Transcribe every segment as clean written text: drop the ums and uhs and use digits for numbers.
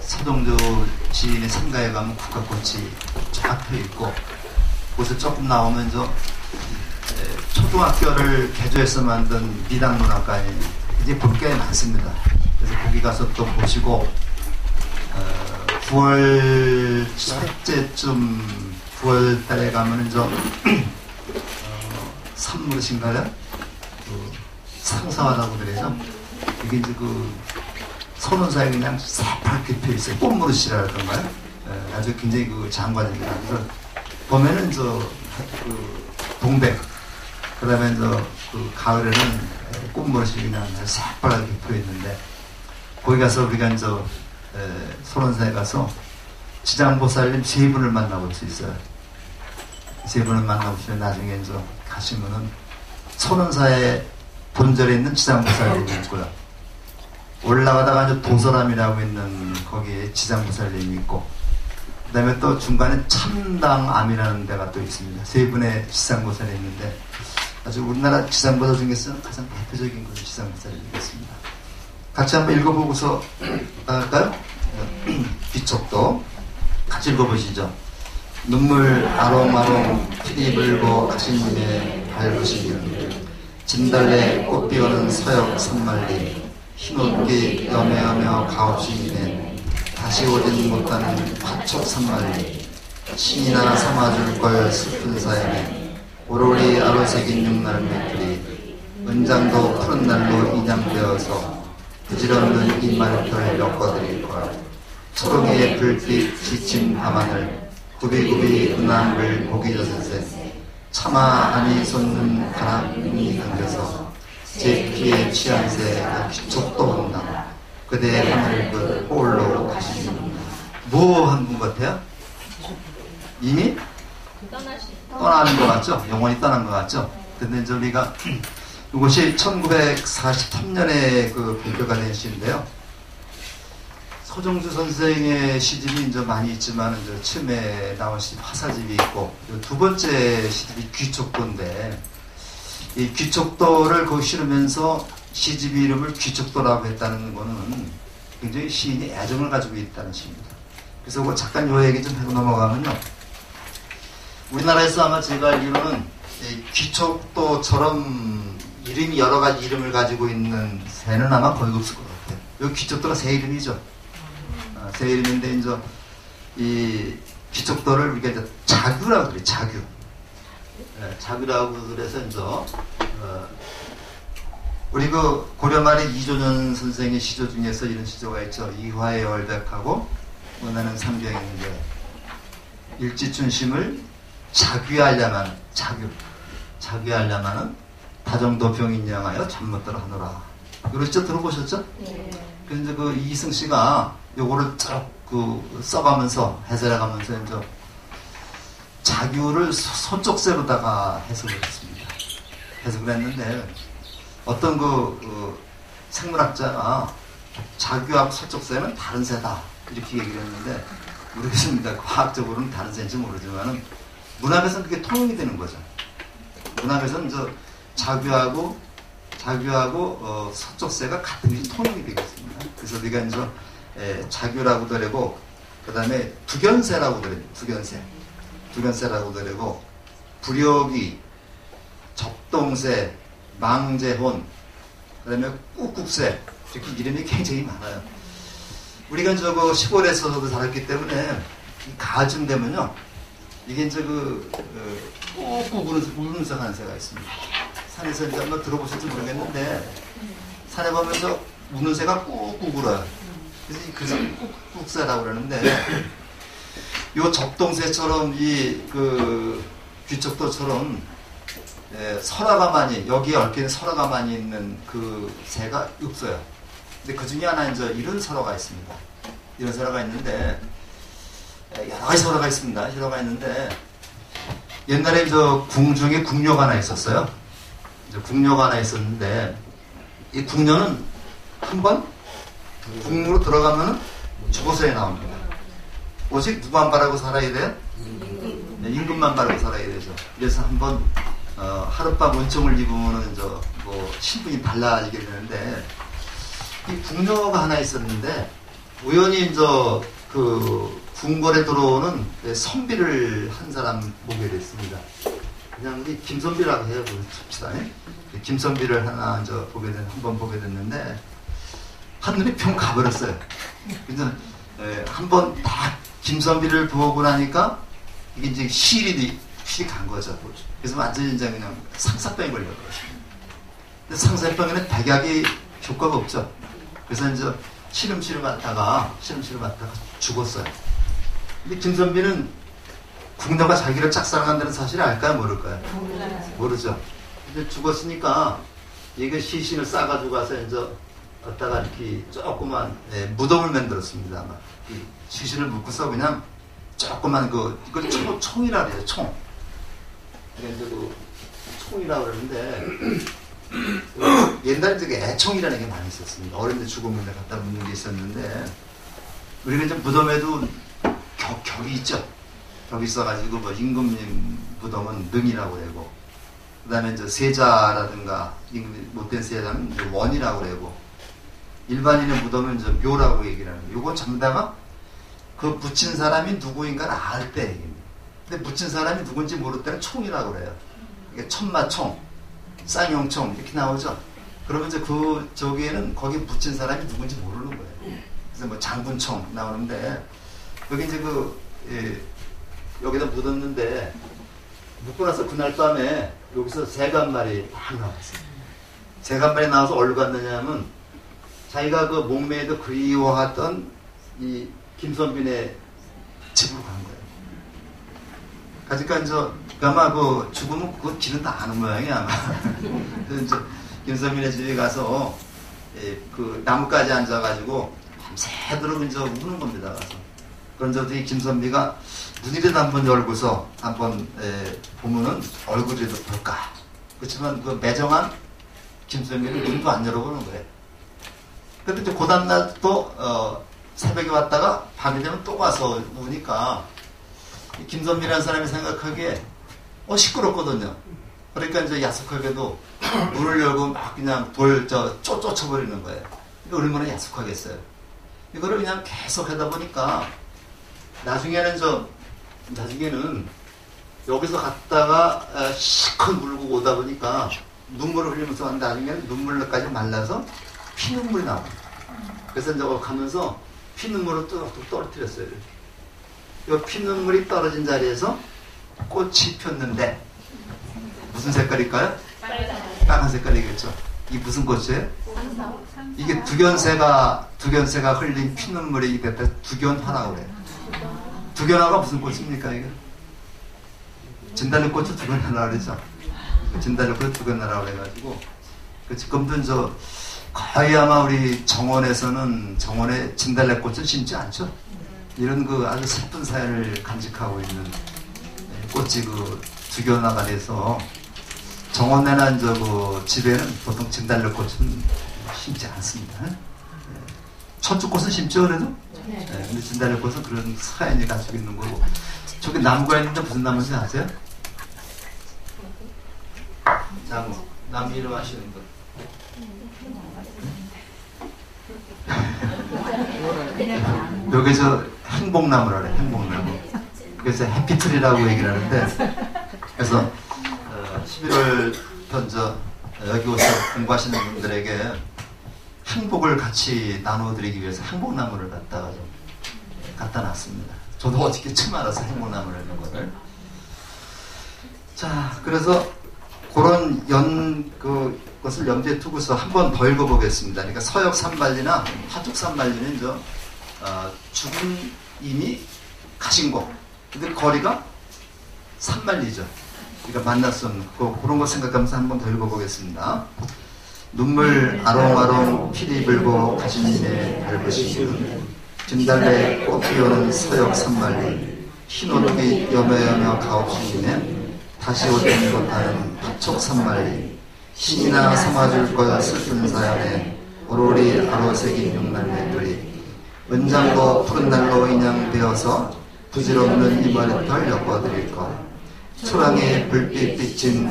서동조 지인의 상가에 가면 국화꽃이 쫙 펴 있고, 곳에 조금 나오면 초등학교를 개조해서 만든 미당 문학관이 이제 볼 게 많습니다. 그래서 거기 가서 또 보시고, 9월 첫째쯤 9월 달에 가면은 산무릇인가요? 상사화라고 그래서 이게 이제 선운사에 그냥 새파랗게 펴 있어요. 꽃무릇이라던가요? 아주 굉장히 장관입니다. 그래서 봄에는 동백, 그 다음에 가을에는 꽃무릇이 그냥 새파랗게 펴 있는데, 거기 가서 우리가 선운사에 가서 지장보살님 세 분을 만나볼 수 있어요. 세 분을 만나보시면 나중에 가시면은 선운사에 본절에 있는 지장보살님이 있고요. 올라가다가 도서람이라고 있는 거기에 지장보살님이 있고, 그 다음에 또 중간에 참당암이라는 데가 또 있습니다. 세 분의 지장보살이 있는데, 아주 우리나라 지장보살 중에서 가장 대표적인 것이 지장보살이겠습니다. 같이 한번 읽어보고서 할까요? 귀촉도 같이 읽어보시죠. 눈물 아롱아롱 피리 불고 가시님의 밟으시면 진달래 꽃 피우는 서역 산만리 흰옷기 여매하며 가옵시기는 다시 오진 못하는 화촉 산만리 신이나 삼아줄 걸 슬픈 사연에 오로리 아로새긴 육날 맥들이 은장도 푸른 날로 인양되어서 부질없는 이말털 엮어드릴 거야. 초롱이의 불빛 지친 밤하늘 구비구비 은하물 보기 젖은새 차마 아니 솟는 바람이 당겨서 제 피에 취한새 기촉도 온다. 그대의 하늘 홀로 가시는 뭐 한 분 같아요? 이미 떠나는 것 같죠? 영원히 떠난 것 같죠? 근데 이제 우리가 이것이 1943년에 발표가 된 시인데요. 서정주 선생의 시집이 많이 있지만 처음에 나온 시집 화사집이 있고, 두 번째 시집이 귀촉도인데, 이 귀촉도를 실으면서 시집 이름을 귀촉도라고 했다는 거는 굉장히 시인이 애정을 가지고 있다는 시입니다. 그래서 잠깐 요 얘기 좀 하고 넘어가면요. 우리나라에서 아마 제가 알기로는 귀촉도처럼 이름이 여러 가지 이름을 가지고 있는 새는 아마 거의 없을 것 같아요. 여기 귀촉도가 새 이름이죠. 새 이름인데, 이 귀촉도를 우리가 자규라고 그래요. 자규. 자규라고 그래서, 우리 고려 말에 이조년 선생의 시조 중에서 이런 시조가 있죠. 이화의 월백하고 원하는 삼경인데, 일지춘심을 자규하려면, 자규하려면은 다정도병인양하여 잠못들어 하노라. 그러시죠? 들어보셨죠? 네. 그래서 이승 씨가 요거를 쭉 써가면서 해설해가면서 자규를 손쪽새로다가 해석을 했습니다. 해석을 했는데 어떤 생물학자가 자규하고 손쪽새는 다른 새다 이렇게 얘기를 했는데 모르겠습니다. 과학적으로는 다른 새인지 모르지만은 문학에서는 그게 통용이 되는 거죠. 문학에서는 자규하고 서쪽새가 같은 것이 통용이 되겠습니다. 그래서 우리가 자규라고도 그러고, 그 다음에 두견새라고도 그래요. 두견새라고도 그러고, 부려기, 접동새, 망제혼, 그 다음에 꾹꾹새, 이렇게 이름이 굉장히 많아요. 우리가 시골에서도 살았기 때문에, 가을쯤 되면요, 이게 꾹꾹 우는 하는 새가 있습니다. 산에서 한번 들어보실지 모르겠는데, 산에 보면서 우는 새가 꾹꾹 울어요. 그래서 꾹꾹새라고 그러는데, 요 접동새처럼 귀촉도처럼 설화가 많이, 여기에 얽혀있는 설화가 많이 있는 새가 없어요. 근데 그 중에 하나 이런 설화가 있습니다. 이런 설화가 있는데, 여러 가지 설화가 있습니다. 설화가 있는데, 옛날에 궁중에 궁녀가 하나 있었어요. 궁녀가 하나 있었는데, 이 궁녀는 한번 궁으로 들어가면은 죽어서야 나옵니다. 오직 누구만 바라고 살아야 돼요? 임금만 바라고 살아야 되죠. 그래서 한번 하룻밤 은총을 입으면은 신분이 달라지게 되는데, 이 궁녀가 하나 있었는데 우연히 이제 그 궁궐에 들어오는 선비를 한 사람 보게 됐습니다. 그냥 우리 김선비라고 해요. 칩시다. 김선비를 하나 이제 한번 보게 됐는데 한눈에 평 가버렸어요. 그래서 한번 딱 김선비를 보고 나니까 이게 이제 실이 간 거죠. 그래서 완전히 이제 그냥 상사병이 걸려버렸어요. 근데 상사병에는 백약이 효과가 없죠. 그래서 이제 시름시름 하다가 죽었어요. 근데 김선비는 궁녀가 자기를 짝사랑한다는 사실을 알까요? 모를까요? 모르죠. 근데 죽었으니까 이게 시신을 싸가지고 가서 이제 갖다가 이렇게 조그만 무덤을 만들었습니다. 아마 이 시신을 묶고서 그냥 조그만 이걸 총이라 그래요. 총. 이제 총이라 그러는데 옛날에 이제 애총이라는 게 많이 있었습니다. 어린 데 죽으면 갖다 묻는 게 있었는데 우리가 이제 무덤에도 격이 있죠. 격이 있어가지고 뭐 임금님 무덤은 능이라고 그러고 그 다음에 이제 세자라든가 못된 세자는 이제 원이라고 그러고 일반인의 무덤은 이제 묘라고 얘기를 하는 거예요. 요건 전부 다가 그 묻힌 사람이 누구인가를 알 때 얘기입니다. 근데 묻힌 사람이 누군지 모를 때는 총이라고 그래요. 이게 천마총, 쌍용총 이렇게 나오죠. 그러면 이제 저기에는 거기 묻힌 사람이 누군지 모르는 거예요. 그래서 뭐 장군총 나오는데 여기 이제 여기다 묻었는데 묻고 나서 그날 밤에 여기서 새가 한 마리 막 나왔어요. 새가 한 마리 나와서 어디로 갔느냐면 자기가 그 목매에도 그리워하던 이 김선빈의 집으로 간 거예요. 그러니까 아마 죽으면 그 길은 다 아는 모양이야 아마. 그래서 이제 김선빈의 집에 가서 그 나뭇가지 앉아가지고 밤새도록 이제 우는 겁니다. 가서. 그런데 이 김선비가 눈이라도 한번 열고서 한번 보면은 얼굴이라도 볼까. 그렇지만 그 매정한 김선비는 눈도 안 열어보는 거예요. 근데 이제 그 다음날 또 새벽에 왔다가 밤이 되면 또 와서 우니까 김선비라는 사람이 생각하기에 시끄럽거든요. 그러니까 이제 야속하게도 문을 열고 막 그냥 쫓아버리는 거예요. 그러니까 얼마나 야속하겠어요. 이거를 그냥 계속 하다 보니까 나중에는 여기서 갔다가 시컷 물고 오다 보니까 눈물을 흘리면서 나중에는 눈물까지 말라서 피눈물이 나옵니다. 그래서 이제 가면서 피눈물을 뚝뚝 떨어뜨렸어요. 이 피눈물이 떨어진 자리에서 꽃이 폈는데 무슨 색깔일까요? 빨간 색깔이겠죠. 이게 무슨 꽃이에요? 이게 두견새가 흘린 피눈물이 이게 두견화라고 그래요. 두견화가 무슨 꽃입니까 이게? 진달래꽃을 두견화라고 그러죠. 진달래꽃을 두견화라고 그래가지고 지금도 거의 아마 우리 정원에 진달래꽃을 심지 않죠. 이런 아주 슬픈 사연을 간직하고 있는 꽃이 두견화가 돼서 정원내나 집에는 보통 진달래꽃은 심지 않습니다. 천주꽃은 심죠 그래도? 네. 근데 진달래꽃은 그런 사연이 가지고 있는 거고. 저기 나무가 있는데 무슨 나무인지 아세요? 나무 이름 아시는 분? 여기서 행복나무라 그래. 행복나무. 그래서 해피트리라고 얘기를 하는데 그래서 11월 여기 오서 공부하시는 분들에게 행복을 같이 나눠드리기 위해서 행복나무를 갖다 놨습니다. 저도 어저께 처음 알아서 행복나무를 하는 거를. 자, 그래서 그런 것을 염두에 두고서 한 번 더 읽어보겠습니다. 그러니까 서역 산발리나 하툭 산발리는 죽은 이미 가신 곳. 근데 거리가 산발리죠. 그러니까 만날 수 없는 그런 거 생각하면서 한 번 더 읽어보겠습니다. 눈물 아롱아롱 피리 불고 가시님의 밟으시는 진달래 꽃 피우는 서역 산발리 흰옷빛 여며여며 가옵시기네 다시 오던 못하는 파촉 산발리 신이나 삼아줄 거야 슬픈 사연에 오로리 아로새긴 육날매들이 은장고 푸른 날로 인양되어서 부질없는 이마리털 엮어드릴 것 초랑에 불빛 비친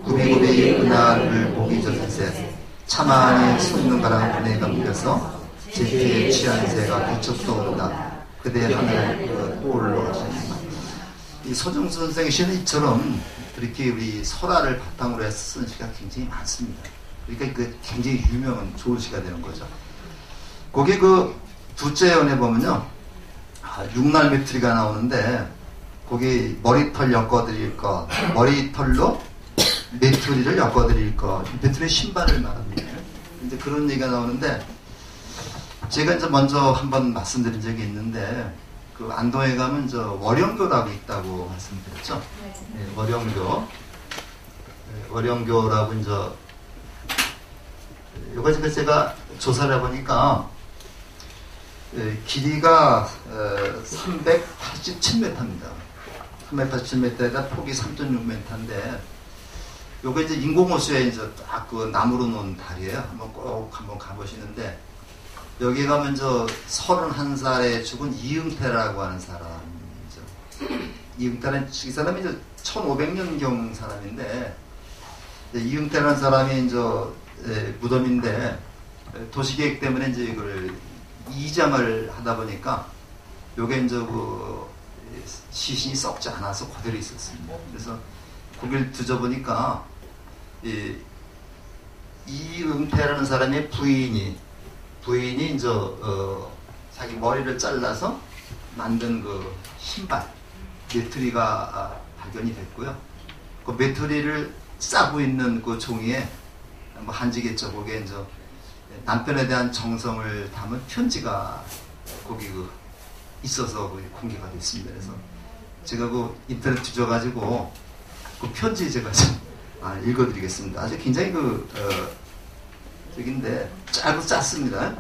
구비구비 은하를 보기 전세 차마 안에 솟는 바람 분에 감겨서 제피에 취한 새가 부쩍도 온다. 그대 하늘에 떠올라 하시니까. 이 서정수 선생의 시는 이처럼 이렇게 우리 설화를 바탕으로 해서 쓴 시가 굉장히 많습니다. 그러니까 그 굉장히 유명한 좋은 시가 되는 거죠. 거기 그 둘째 연에 보면요, 육날 메투리가 나오는데 거기 머리털 엮어드릴 것, 머리털로 메투리를 엮어드릴 것, 메투리의 신발을 말합니다. 이제 그런 얘기가 나오는데 제가 이제 먼저 한번 말씀드린 적이 있는데 그 안동에 가면 저 월영교라고 있다고 말씀드렸죠. 네, 월영교. 월영교라고 이제 요거 지금 제가 조사를 해보니까 길이가 387m입니다. 387m에다 폭이 3.6m인데 요거 이제 인공호수에 이제 딱 그 나무로 놓은 다리예요. 한번 가보시는데 여기 가면 저 31살에 죽은 이응태라고 하는 사람이죠. 이응태는 이 사람이 이제 1500년경 사람인데 이응태라는 사람이 이제 무덤인데 도시계획 때문에 이제 이걸 이장을 하다 보니까 요게 이제 그 시신이 썩지 않아서 그대로 있었습니다. 그래서 거기를 뒤져보니까 이응태라는 사람의 부인이 이제 자기 머리를 잘라서 만든 그 신발 메투리가 발견이 됐고요. 그 메투리를 싸고 있는 그 종이에 뭐 한지겠죠. 거기에 이제 남편에 대한 정성을 담은 편지가 거기 그 있어서 거기 공개가 됐습니다. 그래서 제가 그 인터넷 뒤져가지고 그 편지 제가 좀 읽어드리겠습니다. 아주 굉장히 저긴데 짧고 짧습니다.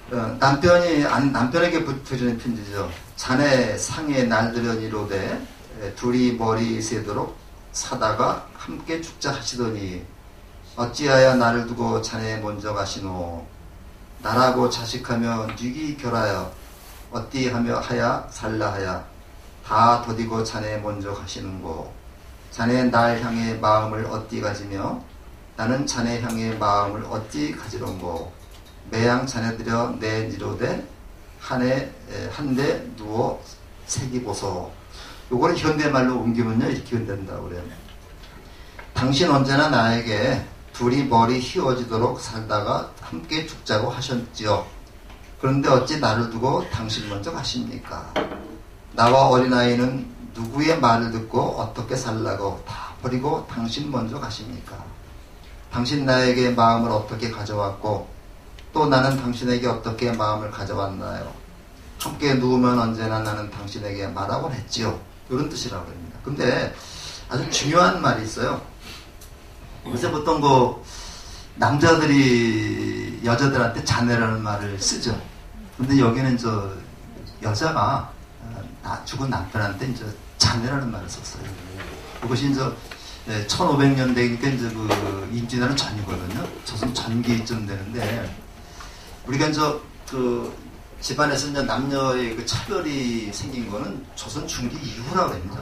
남편에게 붙여주는 편지죠. 자네 상에 날들여니로되 둘이 머리 새도록 사다가 함께 죽자 하시더니 어찌하여 나를 두고 자네 먼저 가시노. 나라고 자식하며 뉘기 결하여 어찌하며 하야 살라하야 다 더디고 자네 먼저 가시는고. 자네 날 향해 마음을 어찌 가지며 나는 자네 향해 마음을 어찌 가지런고. 매양 자네들여 내 니로되 한데 누워 새기 보소. 요거는 현대말로 옮기면요 이렇게 된다고 그래요. 당신 언제나 나에게 둘이 머리 휘어지도록 살다가 함께 죽자고 하셨지요. 그런데 어찌 나를 두고 당신 먼저 가십니까? 나와 어린아이는 누구의 말을 듣고 어떻게 살라고 다 버리고 당신 먼저 가십니까? 당신 나에게 마음을 어떻게 가져왔고 또 나는 당신에게 어떻게 마음을 가져왔나요? 함께 누우면 언제나 나는 당신에게 말하곤 했지요. 이런 뜻이라고 합니다. 근데 아주 중요한 말이 있어요. 요새 보통 남자들이 여자들한테 자네라는 말을 쓰죠. 근데 여기는 여자가 죽은 남편한테 이제 자네라는 말을 썼어요. 그것이 이제 1500년대니까 이제 그 임진왜란 전이거든요. 조선 전기쯤 되는데 우리가 이제 집안에서 이제 남녀의 그 차별이 생긴 거는 조선 중기 이후라고 합니다.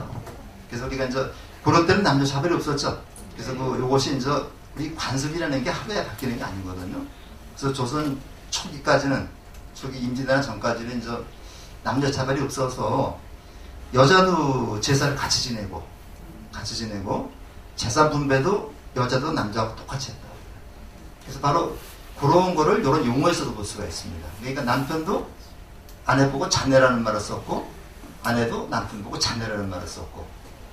그래서 우리가 이제 그런 때는 남녀 차별이 없었죠. 그래서 요것이 이제 우리 관습이라는 게 하루에 바뀌는 게 아니거든요. 그래서 조선 초기까지는 임진왜란 전까지는 이제 남녀 차별이 없어서 여자도 제사를 같이 지내고 재산 분배도 여자도 남자하고 똑같이 했다. 그래서 바로 그런 거를 이런 용어에서도 볼 수가 있습니다. 그러니까 남편도 아내 보고 자네라는 말을 썼고 아내도 남편 보고 자네라는 말을 썼고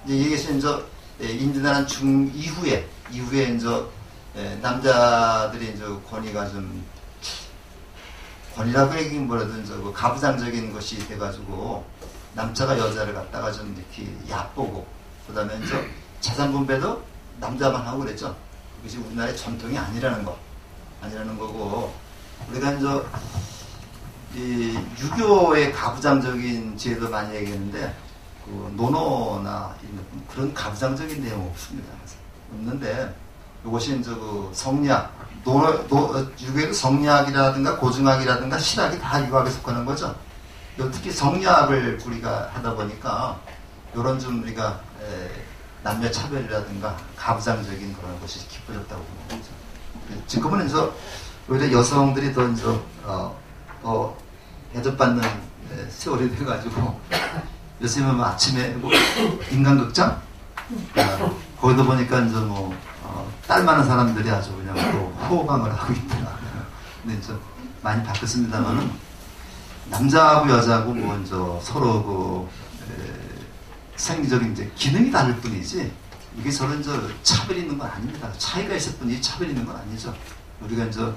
이것이 이제 임진왜란 이후에 이제 남자들이 이제 권위라고 얘기는 뭐라도 이제 가부장적인 것이 돼가지고 남자가 여자를 갖다가 좀 이렇게 얕보고 그다음에 이제 재산 분배도 남자만 하고 그랬죠. 그것이 우리나라의 전통이 아니라는 거고 우리가 이제 이 유교의 가부장적인 제도 많이 얘기했는데 논어나 그런 가부장적인 내용 없습니다. 없는데 이것이 이제 성리학, 유교의 성리학이라든가 고증학이라든가 실학이 다 유학에 속하는 거죠. 특히 성리학을 우리가 하다 보니까 이런 좀 우리가 남녀 차별이라든가 가부장적인 그런 것이 깊어졌다고 보는 거죠. 지금은 이제 오히려 여성들이 더 이제 더 대접받는 세월이 돼가지고 요즘은 뭐 아침에 뭐 인간극장 거기도 보니까 이제 뭐 딸 많은 사람들이 아주 그냥 또 호흡방을 하고 있더라. 근데 이제 많이 바뀌었습니다만은 남자하고 여자하고 뭐 이제 서로 생리적인 이제 기능이 다를 뿐이지 이게 저는 이제 차별이 있는 건 아닙니다. 차이가 있을 뿐이지 차별이 있는 건 아니죠. 우리가 이제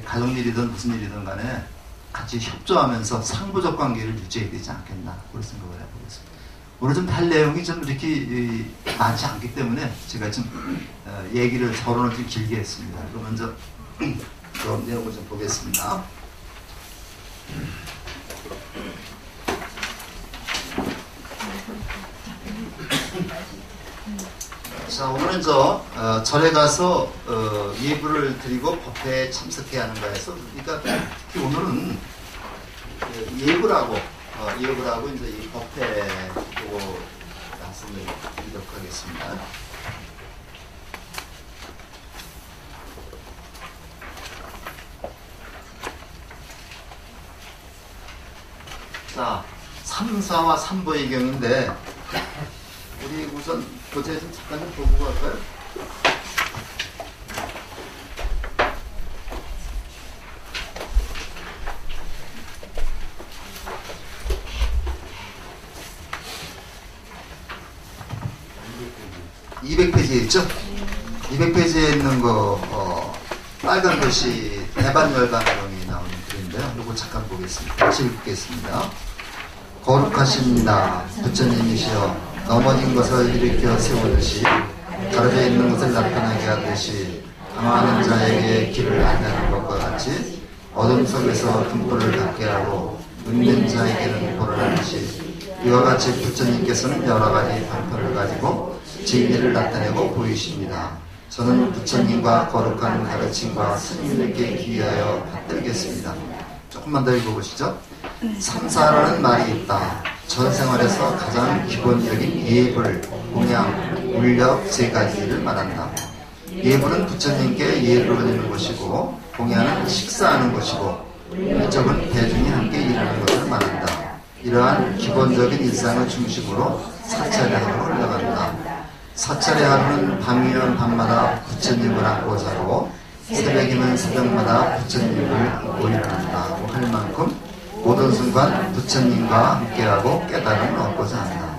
가정일이든 무슨 일이든 간에 같이 협조하면서 상부적 관계를 유지해야 되지 않겠나 그런 생각을 해보겠습니다. 오늘 좀 할 내용이 좀 이렇게 많지 않기 때문에 제가 좀 얘기를 서론을 좀 길게 했습니다. 그럼 먼저 그럼 내용을 좀 보겠습니다. 자, 오늘은 절에 가서 예불을 드리고 법회에 참석해야 하는가 해서 그러니까 특히 오늘은 예불하고 이제 이 법회 보고 말씀을 드리도록 하겠습니다. 자, 3사와 3보의 경인데 우리 우선 교재 좀 잠깐 좀 보고 갈까요? (200페이지에) 있죠? 200페이지에 있는 거 빨간 글씨 대반열반경이 나오는 글인데요. 이거 잠깐 보겠습니다. 같이 읽겠습니다. 거룩하십니다. 부처님이시여 넘어진 것을 일으켜 세우듯이 가려져 있는 것을 나타나게 하듯이 방황하는 자에게 길을 안내하는 것과 같이 어둠 속에서 등불을 갖게 하고 눈뜬 자에게는 불을 하듯이 이와 같이 부처님께서는 여러 가지 방편을 가지고 진리를 나타내고 보이십니다. 저는 부처님과 거룩한 가르침과 스님에게 기하여 받들겠습니다. 조금만 더 읽어보시죠. 삼사라는 말이 있다. 전 생활에서 가장 기본적인 예불, 공양, 울력 세 가지를 말한다. 예불은 부처님께 예를 올리는 것이고 공양은 식사하는 것이고 울적은 대중이 함께 일하는 것을 말한다. 이러한 기본적인 일상을 중심으로 사찰의 하루를 나간다. 사찰의 하루는 밤이면 밤마다 부처님을 안고 자고 새벽이면 새벽마다 부처님을 안고 일어난다고 할 만큼 모든 순간 부처님과 함께하고 깨달음을 얻고자 한다.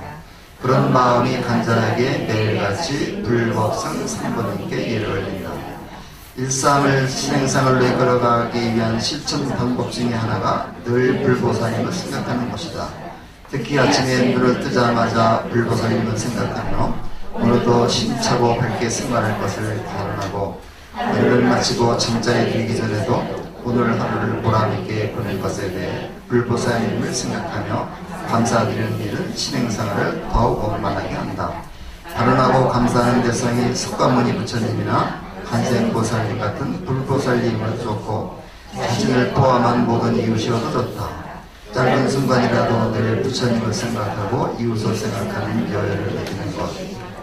그런 마음이 간절하게 매일같이 불법성 삼보님께 예를 올린다. 일상을 신행상을 이끌어가기 위한 실천 방법 중에 하나가 늘 불보살님을 생각하는 것이다. 특히 아침에 눈을 뜨자마자 불보살님을 생각하며 오늘도 힘차고 밝게 생활할 것을 발언하고 일을 마치고 잠자리에 들기 전에도 오늘 하루를 보람있게 보낸 것에 대해 불보살님을 생각하며 감사드리는 일은 신행상을 더욱 원만하게 한다. 발언하고 감사하는 대상이 석가모니 부처님이나 관세음보살님 같은 불보살님을 좋고 자신을 포함한 모든 이웃이어도 좋다. 짧은 순간이라도 늘 부처님을 생각하고 이웃을 생각하는 여유를 느끼는 것,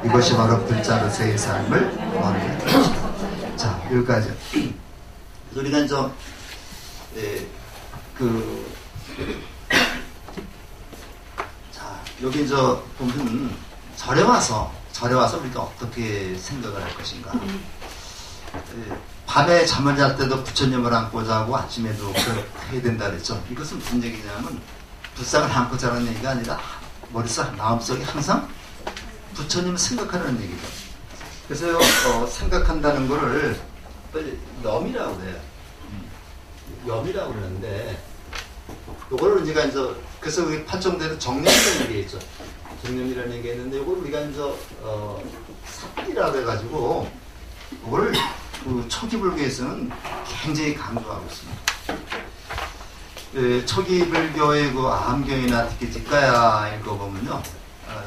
이것이 바로 불자르세의 삶을 원하는 것이다. 자, 여기까지. 우리가 자, 여기 보면 절에 와서 우리가 어떻게 생각을 할 것인가. 밤에 잠을 잘 때도 부처님을 안고 자고 아침에도 해야 된다 그랬죠. 이것은 무슨 얘기냐면 불상을 안고 자라는 얘기가 아니라 머릿속 마음속에 항상 부처님을 생각하는 얘기죠. 그래서 생각한다는 거를 염이라고 그래요. 염이라고 그러는데 요거를 우리가 그래서 우리 판정대로 정념이라는 얘기했죠. 정념이라는 얘기했는데 요걸 우리가 삽이라고 해가지고 요거를 초기 불교에서는 굉장히 강조하고 있습니다. 초기 불교의 암경이나 특히 뒷가야 읽어보면요,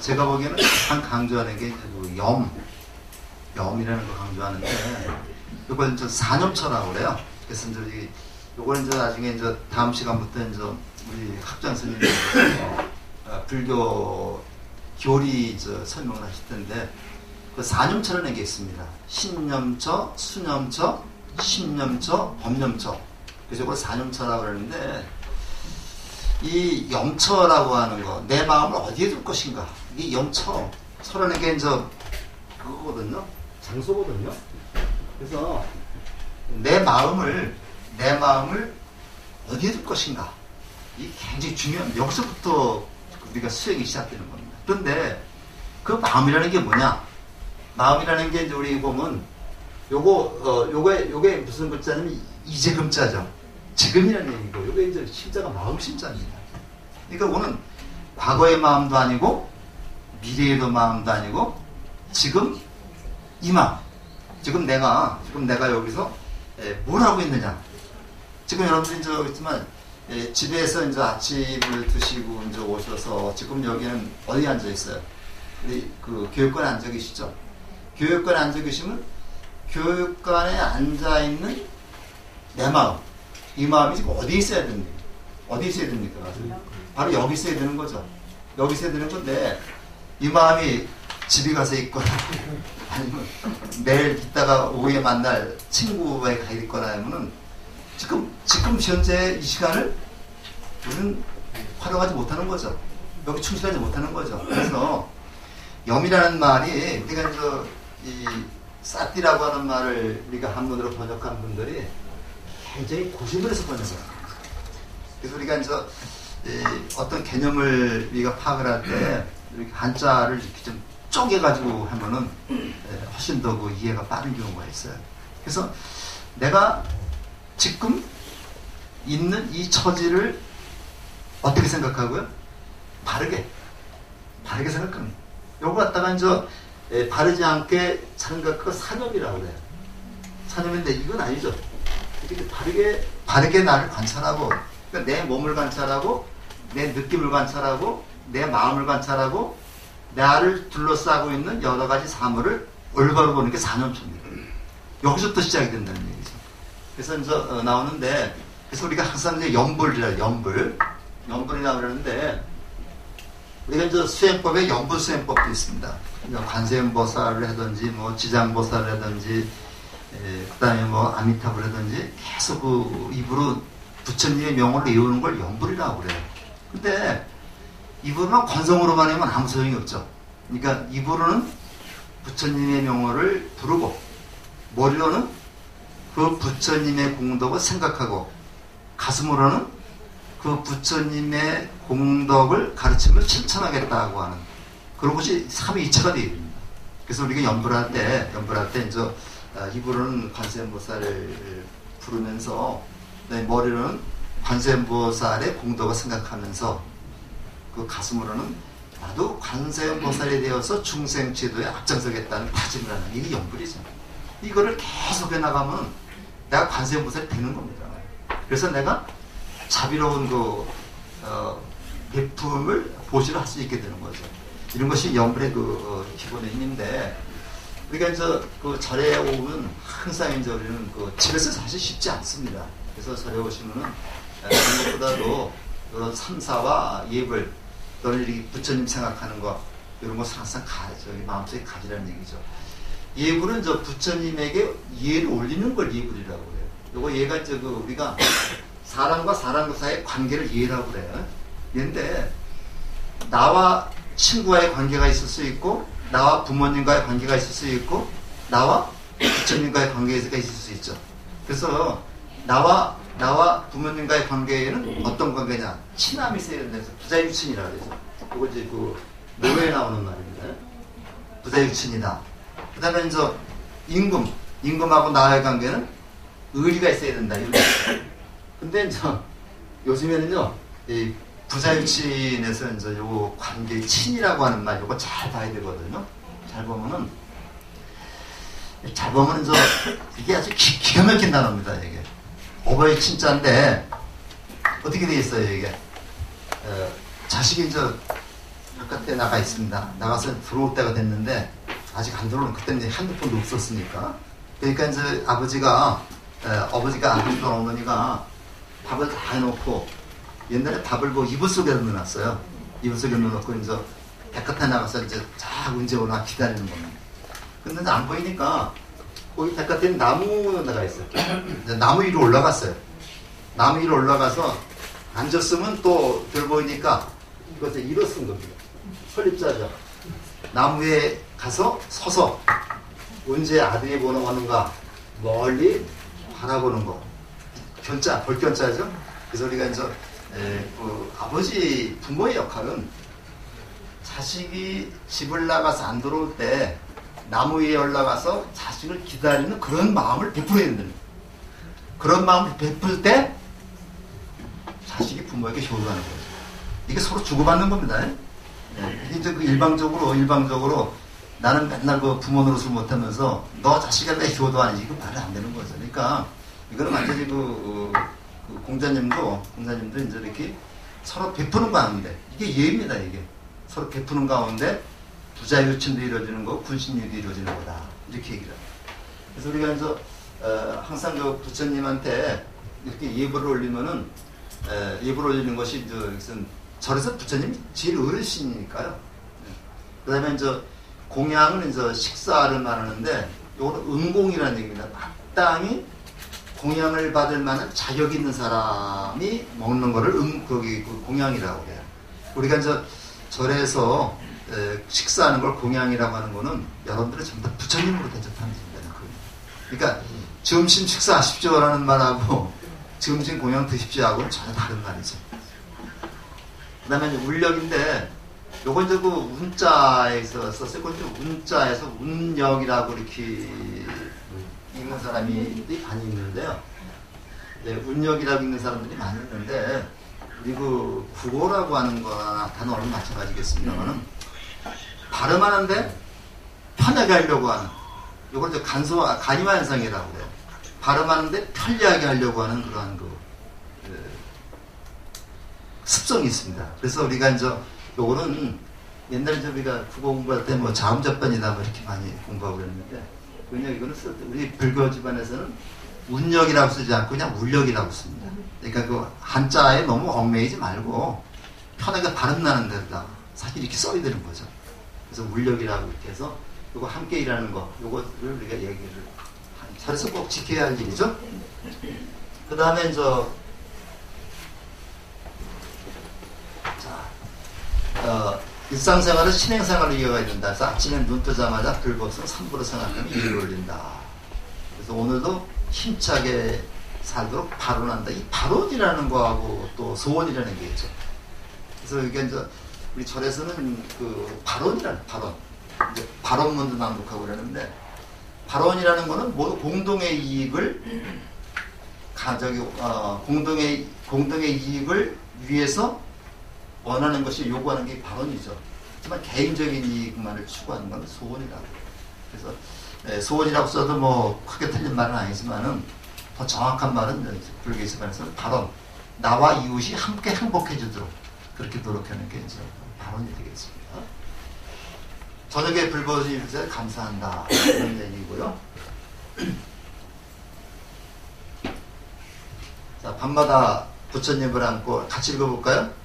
제가 보기에는 가장 강조하는 게 염이라는 걸 강조하는데, 이걸 사념처라고 그래요. 그래서 요거는 나중에 다음 시간부터 우리 학장 스님이 불교 교리 설명을 하실 텐데, 그 사념처라는 게 있습니다. 신념처, 수념처, 신념처, 법념처. 그래서 이걸 사념처라고 그러는데, 이 염처라고 하는 거, 내 마음을 어디에 둘 것인가. 이 염처, 서라는 게 이제 그거거든요. 장소거든요. 그래서 내 마음을 어디에 둘 것인가. 이 굉장히 중요한, 여기서부터 우리가 수행이 시작되는 겁니다. 그런데 그 마음이라는 게 뭐냐? 마음이라는 게 이제 우리 보면 요게 무슨 글자냐면 이재금자죠. 지금이라는 얘기고, 요게 이제 심자가 마음 심자입니다. 그러니까 오는 과거의 마음도 아니고 미래의 마음도 아니고 지금 이 마음. 지금 내가 여기서 뭘 하고 있느냐? 지금 여러분들이 이제 있지만 집에서 이제 아침을 드시고 이제 오셔서 지금 여기는 어디 앉아 있어요? 우리 그 교육관에 앉아 계시죠? 교육관에 앉아 계시면 교육관에 앉아 있는 내 마음, 이 마음이 지금 어디 있어야 됩니까? 어디 있어야 됩니까? 바로 여기 있어야 되는 거죠. 여기 있어야 되는 건데 이 마음이 집에 가서 있거나 아니면 내일 이따가 오후에 만날 친구에 가 있거나 하면은 지금 현재 이 시간을 우리는 활용하지 못하는 거죠. 여기 충실하지 못하는 거죠. 그래서 염이라는 말이 우리가 이 사띠라고 하는 말을 우리가 한문으로 번역한 분들이 굉장히 고심을 해서 번역을 합니다. 그래서 우리가 이제 어떤 개념을 우리가 파악을 할 때 이렇게 한자를 이렇게 좀 쪼개가지고 하면은 훨씬 더 그 이해가 빠른 경우가 있어요. 그래서 내가 지금 있는 이 처지를 어떻게 생각하고요? 바르게 생각합니다. 요거 갖다가 이제 바르지 않게 생각하고 사념이라고 그래요. 사념인데 이건 아니죠. 이렇게 바르게 나를 관찰하고, 그러니까 내 몸을 관찰하고, 내 느낌을 관찰하고, 내 마음을 관찰하고, 나를 둘러싸고 있는 여러 가지 사물을 올바로 보는 게 사념초입니다. 여기서부터 시작이 된다는 얘기죠. 그래서 이제 나오는데, 그래서 우리가 항상 이제 염불이라 염불이라고 그러는데, 우리가 이제 수행법에 염불 수행법도 있습니다. 관세음보살을 하든지, 뭐 지장보살을 하든지, 그 다음에 뭐 아미타불을 하든지, 계속 그 입으로 부처님의 명을 외우는 걸 염불이라고 그래요. 근데 입으로만 관성으로만 하면 아무 소용이 없죠. 그러니까 입으로는 부처님의 명호를 부르고, 머리로는 그 부처님의 공덕을 생각하고, 가슴으로는 그 부처님의 공덕을 가르침을 실천하겠다고 하는 그런 것이 삼위이체가 되어 있습니다. 그래서 우리가 염불할 때 이제 입으로는 관세음보살을 부르면서, 머리로는 관세음보살의 공덕을 생각하면서, 그 가슴으로는 나도 관세음보살이 되어서 중생제도에 앞장서겠다는 다짐을 하는 이게 염불이죠. 이거를 계속 해나가면 내가 관세음보살이 되는 겁니다. 그래서 내가 자비로운 그 베품을 보시를 할 수 있게 되는 거죠. 이런 것이 염불의 그 기본의 힘인데, 우리가 이제 그 절에 오면 항상 이제 우리는 그 집에서 사실 쉽지 않습니다. 그래서 절에 오시면은 그런 것보다도 그런 삼사와 예불 또는 이렇게 부처님 생각하는 거 이런 것을 항상 마음속에 가지라는 얘기죠. 예불은 저 부처님에게 예를 올리는 걸 예불이라고 그래요. 요거 예가 이제 그 우리가 사람과 사람 사이의 관계를 예라고 그래요. 그런데 나와 친구와의 관계가 있을 수 있고, 나와 부모님과의 관계가 있을 수 있고, 나와 부처님과의 관계가 있을 수 있죠. 그래서 나와 부모님과의 관계에는 어떤 관계냐? 친함이 있어야 된다고 해서 부자유친이라고 그러죠. 그거 이제 그 노래에 나오는 말입니다. 부자유친이다. 그 다음에 이제 임금하고 나와의 관계는 의리가 있어야 된다. 이런 근데 이제 요즘에는요, 이 부자유친에서 이제 요거 관계 친이라고 하는 말, 요거 잘 봐야 되거든요. 잘 보면은 이제 이게 아주 기가 막힌 단어입니다. 이게 어버이 친자인데 어떻게 돼 있어요 이게? 자식이 이제 바깥에 나가 있습니다. 나가서 들어올 때가 됐는데 아직 안 들어오는, 그때는 핸드폰도 없었으니까. 그러니까 이제 어머니가 어머니가 밥을 다 해놓고, 옛날에 밥을 뭐 이불 속에 넣어놨어요. 이불 속에 넣어놓고 이제 바깥에 나가서 이제 쫙 언제 오나 기다리는 겁니다. 근데 안 보이니까 거기 바깥에 나무가 있어요. 나무 위로 올라갔어요. 나무 위로 올라가서 앉았으면 또 별 보이니까 이것을 일어 쓴 겁니다. 설립자죠. 나무에 가서 서서 언제 아들이 보러 가는가 멀리 바라보는 거. 견자, 벌견자죠. 그래서 우리가 이제 그 아버지 부모의 역할은 자식이 집을 나가서 안 들어올 때 나무 위에 올라가서 자식을 기다리는 그런 마음을 베풀어야 된다. 그런 마음을 베풀 때 자식이 부모에게 효도하는 거죠. 이게 서로 주고받는 겁니다. 이제 그 일방적으로 나는 맨날 그 부모 노릇을 못하면서 너 자식한테 효도하는지 이거 말이 안 되는 거죠. 그러니까 이거는 완전히 그 공자님도 이제 이렇게 서로 베푸는 가운데 이게 예입니다. 이게 서로 베푸는 가운데 부자유친도 이루어지는 거, 군신유도 이루어지는 거다. 이렇게 얘기를 합니다. 그래서 우리가 이제 항상 그 부처님한테 이렇게 예불을 올리면은 예불을 올리는 것이 이제 절에서 부처님이 제일 어르신이니까요. 그다음에 이제 공양은 이제 식사를 말하는데 이거는 은공이라는 얘기입니다. 마땅히 공양을 받을 만한 자격 있는 사람이 먹는 거를 거기 그 공양이라고 해요. 우리가 이제 절에서 식사하는 걸 공양이라고 하는 거는 여러분들이 전부 다 부처님으로 대접하는 겁니다. 그러니까 점심 식사하십시오라는 말하고 점심 공양 드십시오 하고는 전혀 다른 말이죠. 그 다음에 운력인데 요건 이제 그 운자에서 썼을 건데 운자에서 운력이라고 이렇게 읽는 사람이 많이 있는데요. 네, 운력이라고 읽는 사람들이 많이 있는데 우리 그 국어라고 하는 거나 단어는 마찬가지겠습니다만은 발음하는데 편하게 하려고 하는 요걸 이제 간이화 현상이라고 해요. 발음하는데 편리하게 하려고 하는 그러한 습성이 있습니다. 그래서 우리가 이제 요거는 옛날에 우리가 국어 공부할 때 뭐 자음접변이다 뭐 이렇게 많이 공부하고 그랬는데 그냥 이거는 우리 불교 집안에서는 운력이라고 쓰지 않고 그냥 울력이라고 씁니다. 그러니까 그 한자에 너무 얽매이지 말고 편하게 발음 나는 데다 사실 이렇게 써야 되는 거죠. 그래서 울력이라고 이렇게 해서 요거 함께 일하는 거 요거를 우리가 얘기를 잘해서 꼭 지켜야 할 일이죠. 그 다음에 이제 일상생활은 신행생활을 이어가야 된다. 그래서 아침에 눈 뜨자마자 불법성 3부로 생각하면 일을 올린다. 그래서 오늘도 힘차게 살도록 발언한다. 이 발언이라는 거하고 또 소원이라는 게 있죠. 그래서 이게 이제 우리 절에서는 그 발언이라는 이제 발언문도 낭독하고 그러는데 발언이라는 거는 모두 공동의 이익을 공동의 이익을 위해서 원하는 것이 요구하는 게 발언이죠. 하지만 개인적인 이익만을 추구하는 건 소원이라고. 그래서 소원이라고 써도 뭐 크게 틀린 말은 아니지만은 더 정확한 말은 불교 집안에서는 발언. 나와 이웃이 함께 행복해지도록 그렇게 노력하는 게 이제 발언이 되겠습니다. 저녁에 불법을 위해서 감사한다 이런 얘기고요. 자, 밤마다 부처님을 안고 같이 읽어볼까요?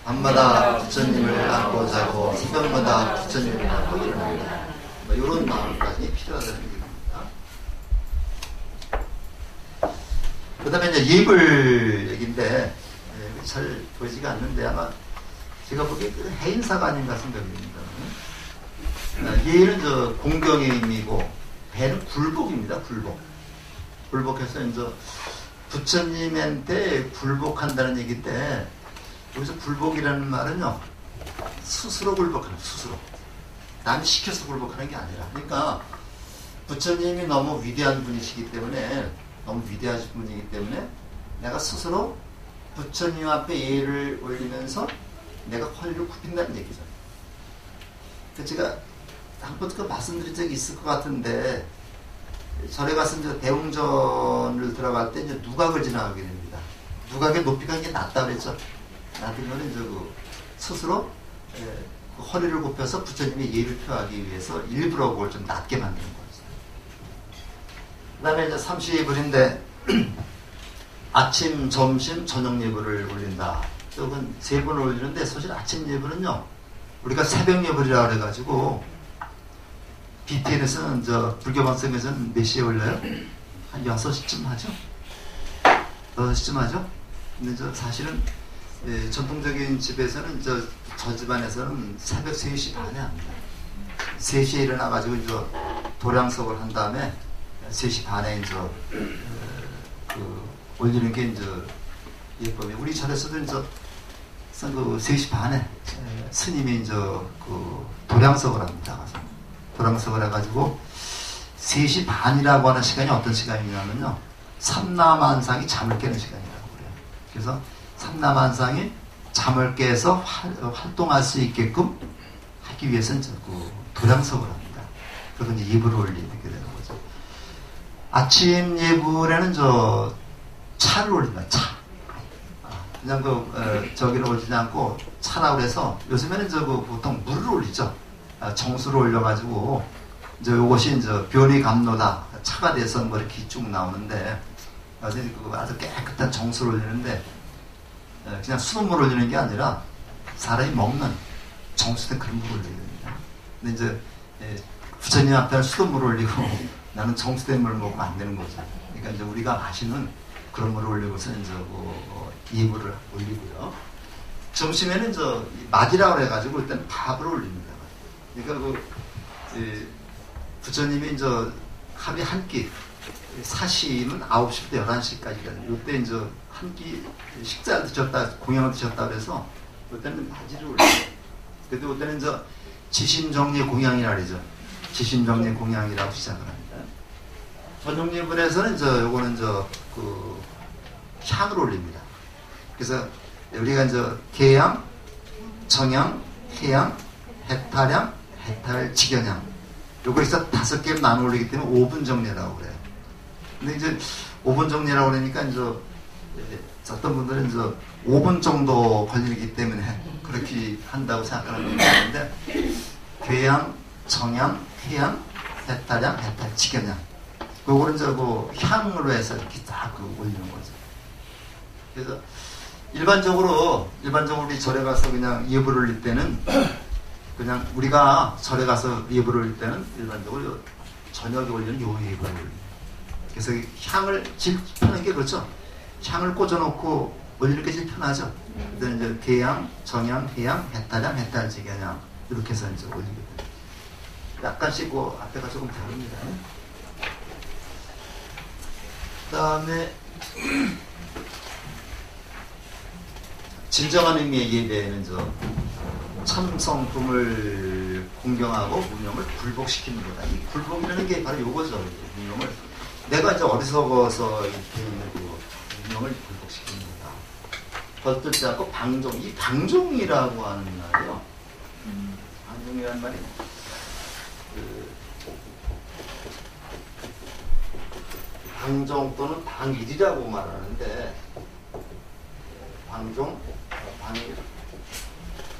밤마다 부처님을 안고 자고 새벽마다 부처님을 안고 일어난다. 뭐 이런 마음까지 필요하다는 얘기입니다. 그 다음에 이제 예불 얘기인데 잘 보이지가 않는데 아마 제가 보기에 그 해인사가 아닌가 생각됩니다. 예는 저 공경의 의미고 배는 굴복입니다. 굴복해서 이제 부처님한테 굴복한다는 얘기인데 여기서 굴복이라는 말은요 스스로 굴복하는 스스로 남이 시켜서 굴복하는 게 아니라 그러니까 부처님이 너무 위대한 분이시기 때문에 너무 위대하신 분이기 때문에 내가 스스로 부처님 앞에 예를 올리면서 내가 허리를 굽힌다는 얘기죠. 제가 한번 그 말씀드린 적이 있을 것 같은데 절에 가서 이제 대웅전을 들어갈 때 이제 누각을 지나가게 됩니다. 누각의 높이가 이게 낮다 그랬죠. 낮은 거는 이제 그 스스로 그 허리를 굽혀서 부처님의 예를 표하기 위해서 일부러 그걸 좀 낮게 만드는 거죠. 그 다음에 이제 삼시예불인데 아침, 점심, 저녁 예불을 올린다. 이건 세 번을 올리는데 사실 아침 예불은요 우리가 새벽 예불이라고 그래가지고 BTN에서는 불교 방송에서는 몇 시에 올려요? 한 6시쯤 하죠? 6시쯤 하죠? 근데 사실은 전통적인 집에서는 저 집안에서는 새벽 3시 반에 합니다. 3시에 일어나가지고 도량석을 한 다음에 3시 반에 올리는 게 예법이. 우리 절에서도 그 3시 반에 스님이 도량석을 합니다. 도량석을 해가지고 3시 반이라고 하는 시간이 어떤 시간이냐면요, 삼라만상이 잠을 깨는 시간이라고 그래요. 그래서 삼라만상이 잠을 깨서 활동할 수 있게끔 하기 위해서는 도량석을 합니다. 그래서 이제 예불을 올리게 되는 거죠. 아침 예불에는 차를 올립니다. 차. 그냥 저기를 올리지 않고 차라고 해서 요즘에는 보통 물을 올리죠. 정수를 올려가지고 요것이 변이 감로다. 차가 돼서 이렇게 쭉 나오는데, 아주 깨끗한 정수를 올리는데, 그냥 수돗물 올리는 게 아니라 사람이 먹는 정수된 그런 물을 올려야 됩니다. 근데 부처님 앞에는 수돗물 올리고 나는 정수된 물을 먹으면 안 되는 거죠. 그러니까 우리가 마시는 그런 물을 올리고서 예불을 올리고요. 점심에는 맞이라고 해가지고 일단 밥을 올립니다. 그러니까 부처님이 하루에 한 끼, 사시는 9시부터 11시까지거든요. 이때 한 끼 식사를 드셨다, 공양을 드셨다 그래서 이때는 맞이를 올려요. 그래도 이때는 지신정리 공양이라 그러죠. 지신정리 공양이라고 시작을 합니다. 전용예불에서는 요거는 향을 올립니다. 그래서 우리가 계양, 정양, 해양, 해탈양, 해탈직연양, 요거에서 5개를 나눠 올리기 때문에 5분 정리라고 그래요. 근데 5분 정리라고 그러니까 어떤 분들은 5분 정도 걸리기 때문에 그렇게 한다고 생각하는 분이 있는데, 계양, 정양, 해양, 해탈양, 해탈직연양, 요거는 향으로 해서 이렇게 딱 올리는 거죠. 그래서 일반적으로 우리 절에 가서 그냥 예불을 올릴 때는, 그냥 우리가 절에 가서 예불을 올릴 때는 일반적으로 저녁에 올리는 요 예불을 올립니다. 그래서 향을 제일 편한 게 그렇죠. 향을 꽂아놓고 올리는 게 제일 편하죠. 그래서 계양, 정양, 해양, 해탈양, 해탈직연양 이렇게 해서 올리게 됩니다. 약간씩 앞에가 조금 다릅니다. 그 다음에 진정한 의미의 예배는 참성품을 공경하고 운영을 굴복시키는 거다. 이 굴복이라는 게 바로 요거죠. 운영을 내가 어리석어서 이렇게 운영을 굴복시키는 거다. 겉들지 않고 방종, 이 방종이라고 하는 말이요. 방종이라는 말이 방종 또는 방일이라고 말하는데, 방종, 방일,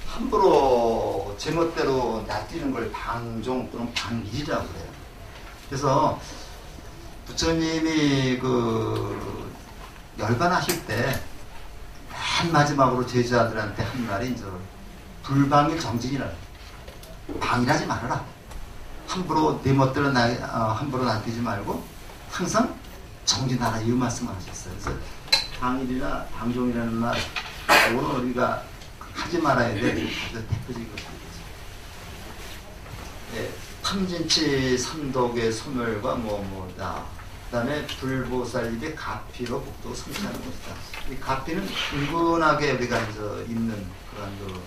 함부로 제멋대로 놔뛰는 걸 방종 또는 방일이라고 해요. 그래서 부처님이 열반하실 때 맨 마지막으로 제자들한테 한 말이 불방일 정진이라, 방일하지 말아라. 함부로 내 멋대로 함부로 놔뛰지 말고 항상 정진하라, 이 말씀을 하셨어요. 그래서 방일이나 방종이라는 말, 오늘 우리가 하지 말아야 될 대표적인 것입니다. 네, 탐진치 삼독의 소멸과 뭐다. 그 다음에 불보살입의 가피로 복도 성취하는 것이다. 이 가피는 은근하게 우리가 입는 그런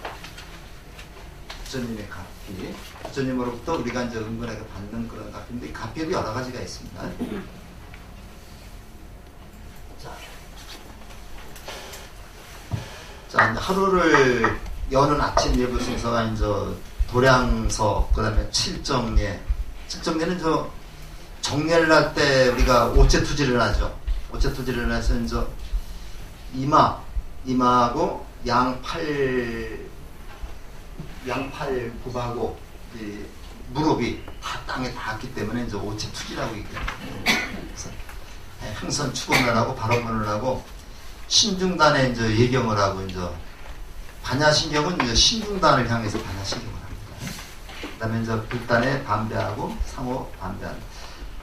부처님의 가피, 부처님으로부터 우리가 은근하게 받는 그런 가피인데, 이 가피에도 여러 가지가 있습니다. 자, 하루를 여는 아침 예불 순서가 도량석, 그 다음에 칠정례. 칠정례는 정례를 할 때 우리가 오체투지를 하죠. 오체투지를 해서 이마하고 양팔굽하고 무릎이 다 땅에 닿았기 때문에 오체투지라고 얘기합니다. 그래서 항선 추궁을 하고 발언문을 하고 신중단에 예경을 하고 반야신경은 신중단을 향해서 반야신경을 합니다. 그다음에 이제 불단에 반배하고 상호 반배하는.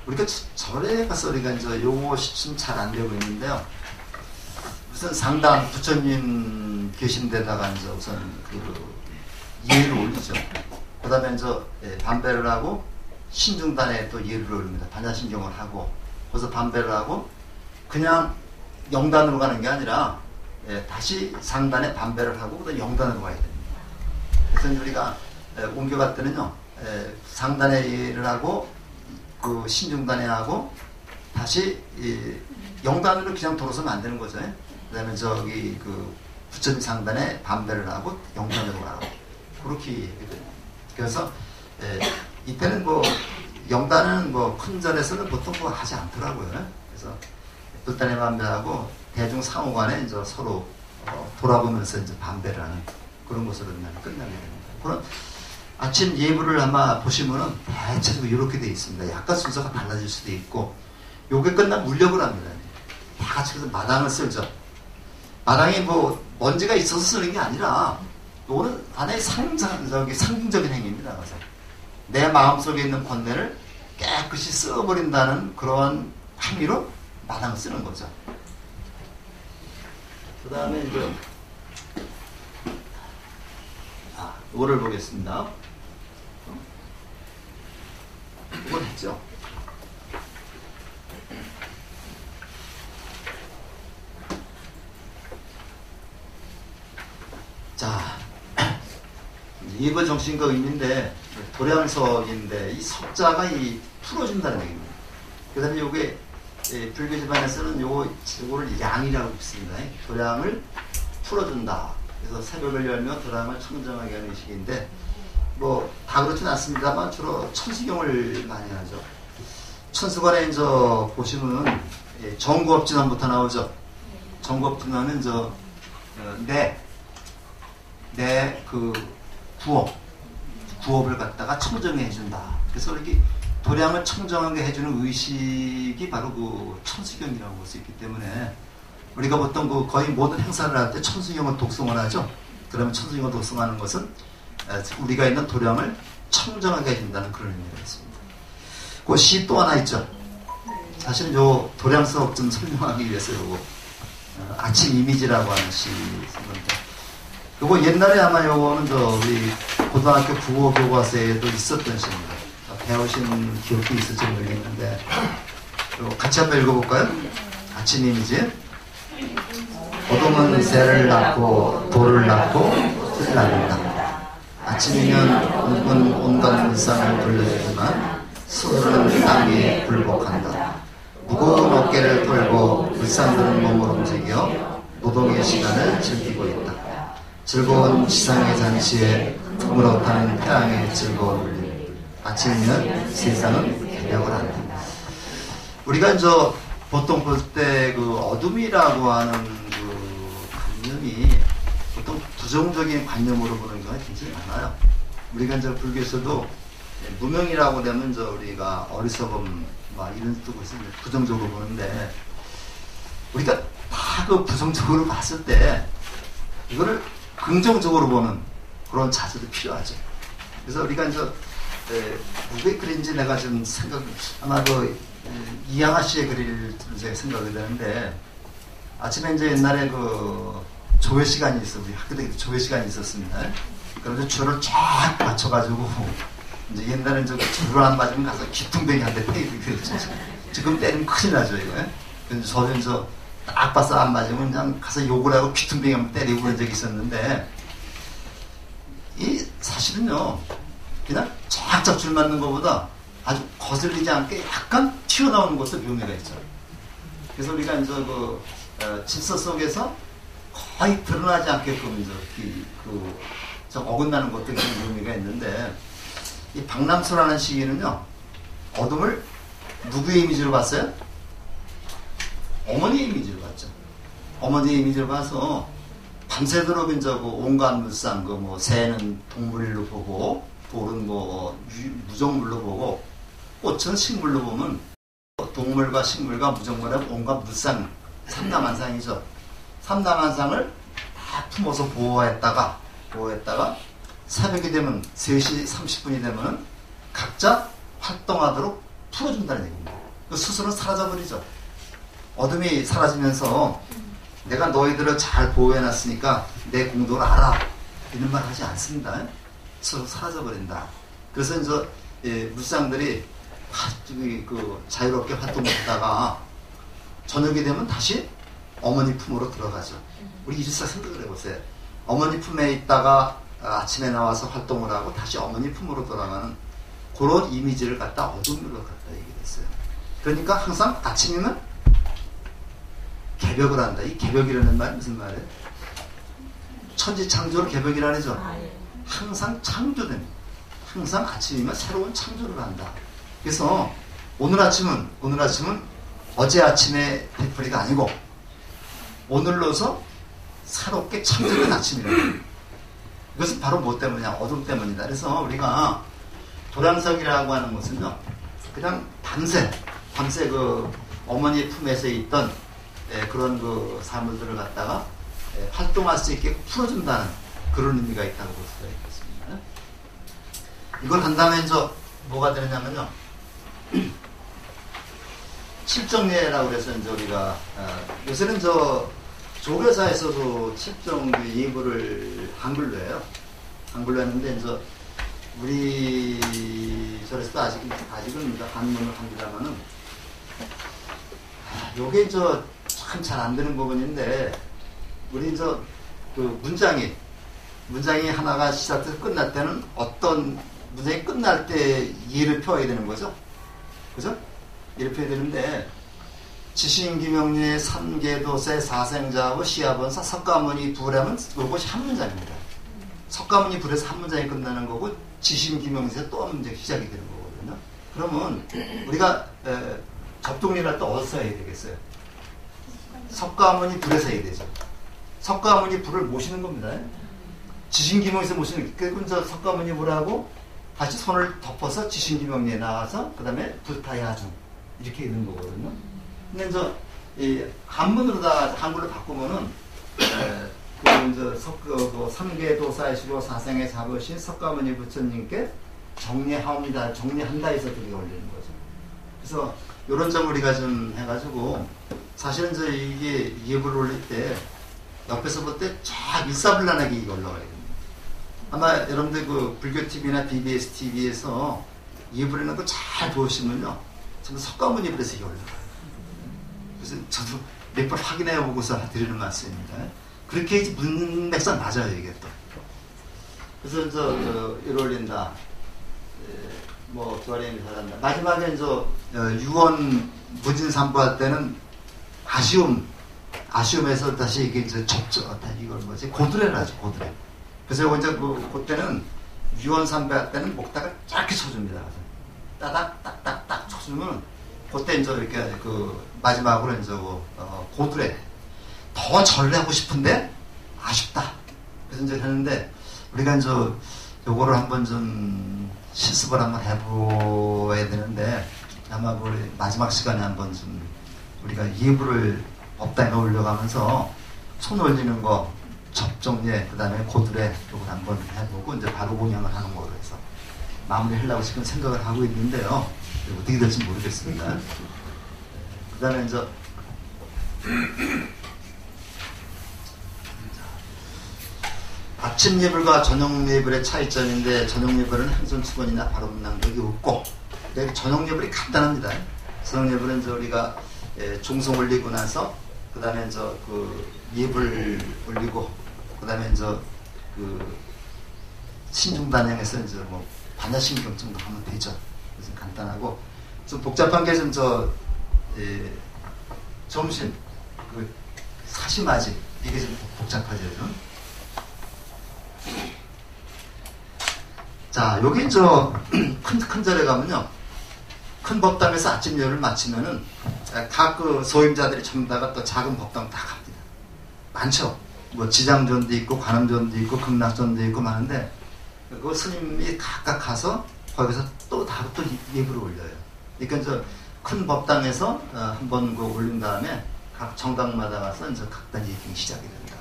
우리가 절에 가서 우리가 이제 요것이 잘 안 되고 있는데요. 우선 상당 부처님 계신 데다가 이제 우선 그 예를 올리죠. 그다음에 이제 반배를 하고 신중단에 또 예를 올립니다. 반야신경을 하고 그래서 반배를 하고 그냥 영단으로 가는 게 아니라 다시 상단에 반배를 하고 그다음 영단으로 가야 됩니다. 그래서 우리가 옮겨갈 때는요, 상단에 예를 하고 그 신중단에 하고 다시 영단으로 그냥 돌아서면 안 되는 거죠. 그다음에 저기 그 부처님 상단에 반배를 하고 영단으로 가라고 그렇게 얘기해요. 그래서 이때는 뭐 영단은 뭐 큰 절에서는 보통 뭐 하지 않더라고요. 그래서 불단에 반배하고 대중 상호간에 이제 서로 돌아보면서 이제 반배를 하는 그런 것으로 끝나게 됩니다. 그런 아침 예불을 아마 보시면은 대체적으로 이렇게 되어 있습니다. 약간 순서가 달라질 수도 있고, 요게 끝나면 물력을 합니다. 다 같이 그래서 마당을 쓸죠. 마당에 뭐 먼지가 있어서 쓰는 게 아니라, 요거는 안에 상징적인 행위입니다. 그래서 내 마음속에 있는 번뇌를 깨끗이 쓸어버린다는 그런 행위로 마당을 쓰는 거죠. 그 다음에 이제 이거를 보겠습니다. 이건 했죠. 자, 예불 정신과 의미인데 도량석인데 이 석자가 이 풀어준다는 얘기입니다. 그 다음에 요게 불교 집안에서는 요거를 양이라고 읽습니다. 도량을 풀어준다. 그래서 새벽을 열며 도량을 청정하게 하는 식인데 뭐 다 그렇진 않습니다만 주로 천수경을 많이 하죠. 천수관에 이제 보시면 정구업진원부터 나오죠. 정구업진원은 내 그 구업을 갖다가 청정해 해준다. 그래서 이렇게 도량을 청정하게 해주는 의식이 바로 그 천수경이라고 볼 수 있기 때문에 우리가 보통 그 거의 모든 행사를 할 때 천수경을 독송을 하죠. 그러면 천수경을 독송하는 것은 우리가 있는 도량을 청정하게 해준다는 그런 의미가 있습니다. 그 시 또 하나 있죠. 사실은 요 도량석 좀 설명하기 위해서 요거 아침 이미지라고 하는 시 있습니다. 요거 옛날에 아마 요거는 우리 고등학교 국어 교과서에도 있었던 시입니다. 배우신 기억도 있을지 모르겠는데 같이 한번 읽어볼까요? 아침 이미지. 어둠은 새를 낳고 돌을 낳고 풀을 낳는다. 아침이면 웅은 온갖 물상을 돌려주지만 술은 땅에 굴복한다. 무거운 어깨를 끌고 물상들은 몸을 움직여 노동의 시간을 즐기고 있다. 즐거운 지상의 잔치에 흐물어타는 태양의 즐거움을 아침이면 세상은 개벽을 한다. 우리가 보통 볼 때 그 어둠이라고 하는 그 관념이 보통 부정적인 관념으로 보는 경우가 굉장히 많아요. 우리가 불교에서도 무명이라고 되면 우리가 어리석음 이런 뜻으로 부정적으로 보는데 우리가 다 그 부정적으로 봤을 때 이거를 긍정적으로 보는 그런 자세도 필요하죠. 그래서 우리가 누구의 글인지 내가 좀 아마 이양아 씨의 글을 제가 생각이 되는데 아침에 옛날에 조회 시간이 있어. 우리 학교 때 조회 시간이 있었습니다. 그래서 줄을 쫙 맞춰가지고 옛날엔 줄을 안 맞으면 가서 기퉁뱅이 한 대 때리고 그랬죠. 지금 때리면 큰일 나죠, 이거. 그래서 저는 딱 봐서 안 맞으면 그냥 가서 욕을 하고 귀퉁뱅이 한번 때리고 그런 적이 있었는데 사실은요 그냥 쫙쫙 줄 맞는 것보다 아주 거슬리지 않게 약간 튀어나오는 것도 묘미가 있죠. 그래서 우리가 질서 속에서 거의 드러나지 않게끔 어긋나는 것도 묘미가 있는데 이 박람수라는 시기는요 어둠을 누구의 이미지로 봤어요? 어머니의 이미지로 봤죠. 어머니의 이미지로 봐서 밤새도록 온갖 물상, 새는 동물로 보고, 돌은 무정물로 보고, 꽃은 식물로 보면 동물과 식물과 무정물의 온갖 물상, 삼남한상이죠. 삼남한상을 다 품어서 보호했다가 새벽이 되면 3시 30분이 되면 각자 활동하도록 풀어준다는 얘기입니다. 그 스스로 사라져버리죠. 어둠이 사라지면서 내가 너희들을 잘 보호해놨으니까 내 공도를 알아. 이런 말 하지 않습니다. 스스로 사라져버린다. 그래서 이제 무쌍들이 자유롭게 활동했다가 저녁이 되면 다시 어머니 품으로 들어가죠. 우리 일사 생각을 해보세요. 어머니 품에 있다가 아침에 나와서 활동을 하고 다시 어머니 품으로 돌아가는 그런 이미지를 갖다 어둠으로 갖다 얘기했어요. 그러니까 항상 아침이면 개벽을 한다. 이 개벽이라는 말은 무슨 말이에요? 천지창조를 개벽이라죠. 항상 창조됩니다. 항상 아침이면 새로운 창조를 한다. 그래서 오늘 아침은 어제 아침의 되풀이가 아니고 오늘로서 새롭게 창조된 아침이라는 이것은 바로 뭐 때문이냐? 어둠 때문이다. 그래서 우리가 도량석이라고 하는 것은요, 그냥 밤새 그 어머니 품에서 있던 그런 그 사물들을 갖다가 활동할 수 있게 풀어준다는 그런 의미가 있다고 볼 수가 있겠습니다. 이걸 한다면 이제 뭐가 되느냐면요, 칠정예라고 해서 이제 우리가 요새는 조교사에서도 칠정 예부를 한글로 해요. 한글로 했는데 이제 우리 절에서도 아직은 이제 한문을 합니다만은 요게 참 잘 안 되는 부분인데 우리 그 문장이 하나가 시작해서 끝날 때는 어떤 문장이 끝날 때 예를 표해야 되는 거죠. 그죠? 예를 표해야 되는데 지신기명리의 삼계도세 사생자하고 시아본사 석가모니 부라면 그것이 한 문장입니다. 석가모니 불에서 한 문장이 끝나는 거고 지신기명리에서 또 한 문장이 시작이 되는 거거든요. 그러면 우리가 접동리를 또 어디서 해야 되겠어요? 석가모니 불에서 해야 되죠. 석가모니 불을 모시는 겁니다. 지신기명에서 모시는, 그리고 석가모니 불하고 다시 손을 덮어서 지신기명리에 나와서 그 다음에 부타야중 이렇게 있는 거거든요. 근데 이 한문으로다 한글로 바꾸면은 그 삼계도사이시고 사생에 잡으신 석가모니 부처님께 정리하옵니다. 정리한다 해서 그게 올리는 거죠. 그래서 이런 점 우리가 좀 해가지고 사실은 이게 예불을 올릴 때 옆에서 볼 때 쫙 일사불란하게 이게 올라가야 됩니다. 아마 여러분들 그 불교 TV나 BBS TV에서 예불하는 거 잘 보시면요, 전부 석가모니 불에서 이게 올라가요. 그래서 저도 몇 번 확인해 보고서 드리는 말씀입니다. 그렇게 해야지 문맥상 맞아요, 이게 또. 그래서 일 올린다. 교화림이 잘한다. 마지막에 유언 무진삼부 할 때는 아쉬움에서 다시 이게 접점, 이걸 고드레라죠, 고드레. 그래서 그때는 유언삼부 할 때는 목다가 짧게 쳐줍니다. 따닥, 딱딱딱 쳐주면 그때 이렇게 마지막으로 고드레. 더 전래하고 싶은데 아쉽다. 그래서 했는데 우리가 요거를 한번 좀 실습을 한번 해보아야 되는데 아마 우리 마지막 시간에 한번 좀 우리가 예부를 법당에 올려가면서 손 올리는 거, 접종예, 그 다음에 고드레 요걸 한번 해보고 이제 바로 공양을 하는 거로 해서 마무리하려고 지금 생각을 하고 있는데요. 어떻게 될지 모르겠습니다. 그 다음에 아침 예불과 저녁 예불의 차이점인데 저녁 예불은 행선축원이나 발음낭독이 없고 저녁 예불이 간단합니다. 저녁 예불은 우리가 중성 올리고 나서 그 다음에 예불 올리고 그 다음에 신중단행해서 반야신경 정도 하면 되죠. 그래서 간단하고 좀 복잡한 게 점심 사시마지 이게 좀 복잡하죠. 자, 여기 큰 절에 가면요, 큰 법당에서 아침 예불을 마치면은 각 소임자들이 전부 다가 또 작은 법당 다 갑니다. 많죠. 지장전도 있고 관음전도 있고 극락전도 있고 많은데 그 스님이 각각 가서 거기서 또 예불을 올려요. 그러니까 큰 법당에서 한번 올린 다음에 각 정당마다 가서 각단 예불이 시작이 된다.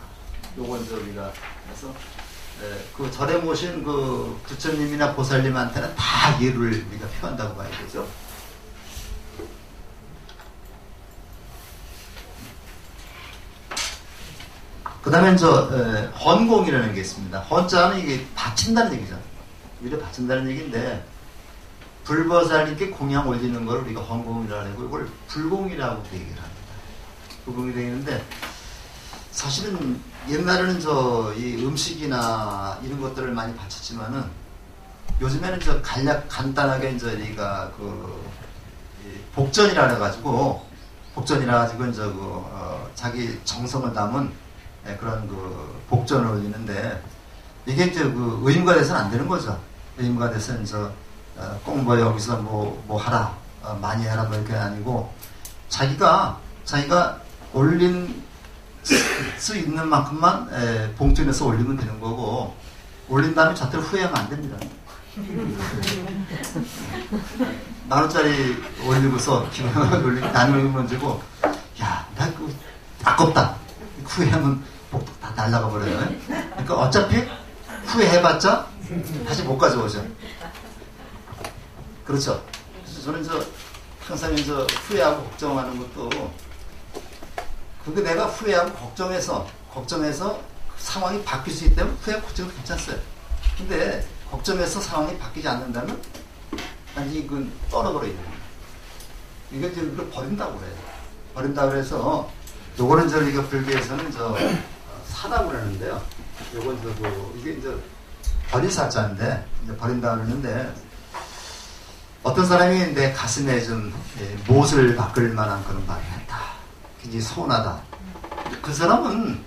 요건 우리가 해서 그 절에 모신 그 부처님이나 보살님한테는 다 예를 우리가 표한다고 봐야 되죠. 그 다음에 헌공이라는 게 있습니다. 헌자는 이게 바친다는 얘기죠. 이래 바친다는 얘기인데, 불보살님께 공양 올리는 걸 우리가 헌공이라고 하고, 이걸 불공이라고 얘기를 합니다. 불공이 되는데, 사실은 옛날에는 이 음식이나 이런 것들을 많이 바쳤지만은, 요즘에는 간단하게 우리가 복전이라 해가지고, 자기 정성을 담은 그런 복전을 올리는데, 이게 의무가 돼서는 안 되는 거죠. 의무가 돼서는 꼭 여기서 뭐 하라, 많이 하라, 이렇게 아니고, 자기가 올린 수 있는 만큼만 봉투에 넣어서 올리면 되는 거고, 올린 다음에 절대로 후회하면 안 됩니다. 10,000원짜리 올리고서 기분을 올리고 나누면 문제고, 야, 나 아깝다. 후회하면 복도 다 날라가 버려요. 그러니까 어차피 후회해봤자 다시 못 가져오죠. 그렇죠. 그래서 저는 항상 후회하고 걱정하는 것도, 그게 내가 후회하고 걱정해서 상황이 바뀔 수 있기 때문에 후회하고 걱정은 괜찮았어요. 근데 걱정해서 상황이 바뀌지 않는다면 단지 그건 떨어버려 있는 거예요. 이걸 버린다고 그래요. 버린다고 그래서 요거는 우리가 불교에서는 사다고 그러는데요. 요건 이게 버릴 사자인데 버린다고 그러는데, 어떤 사람이 내 가슴에 못을 박을 만한 그런 말을 했다. 굉장히 서운하다. 그 사람은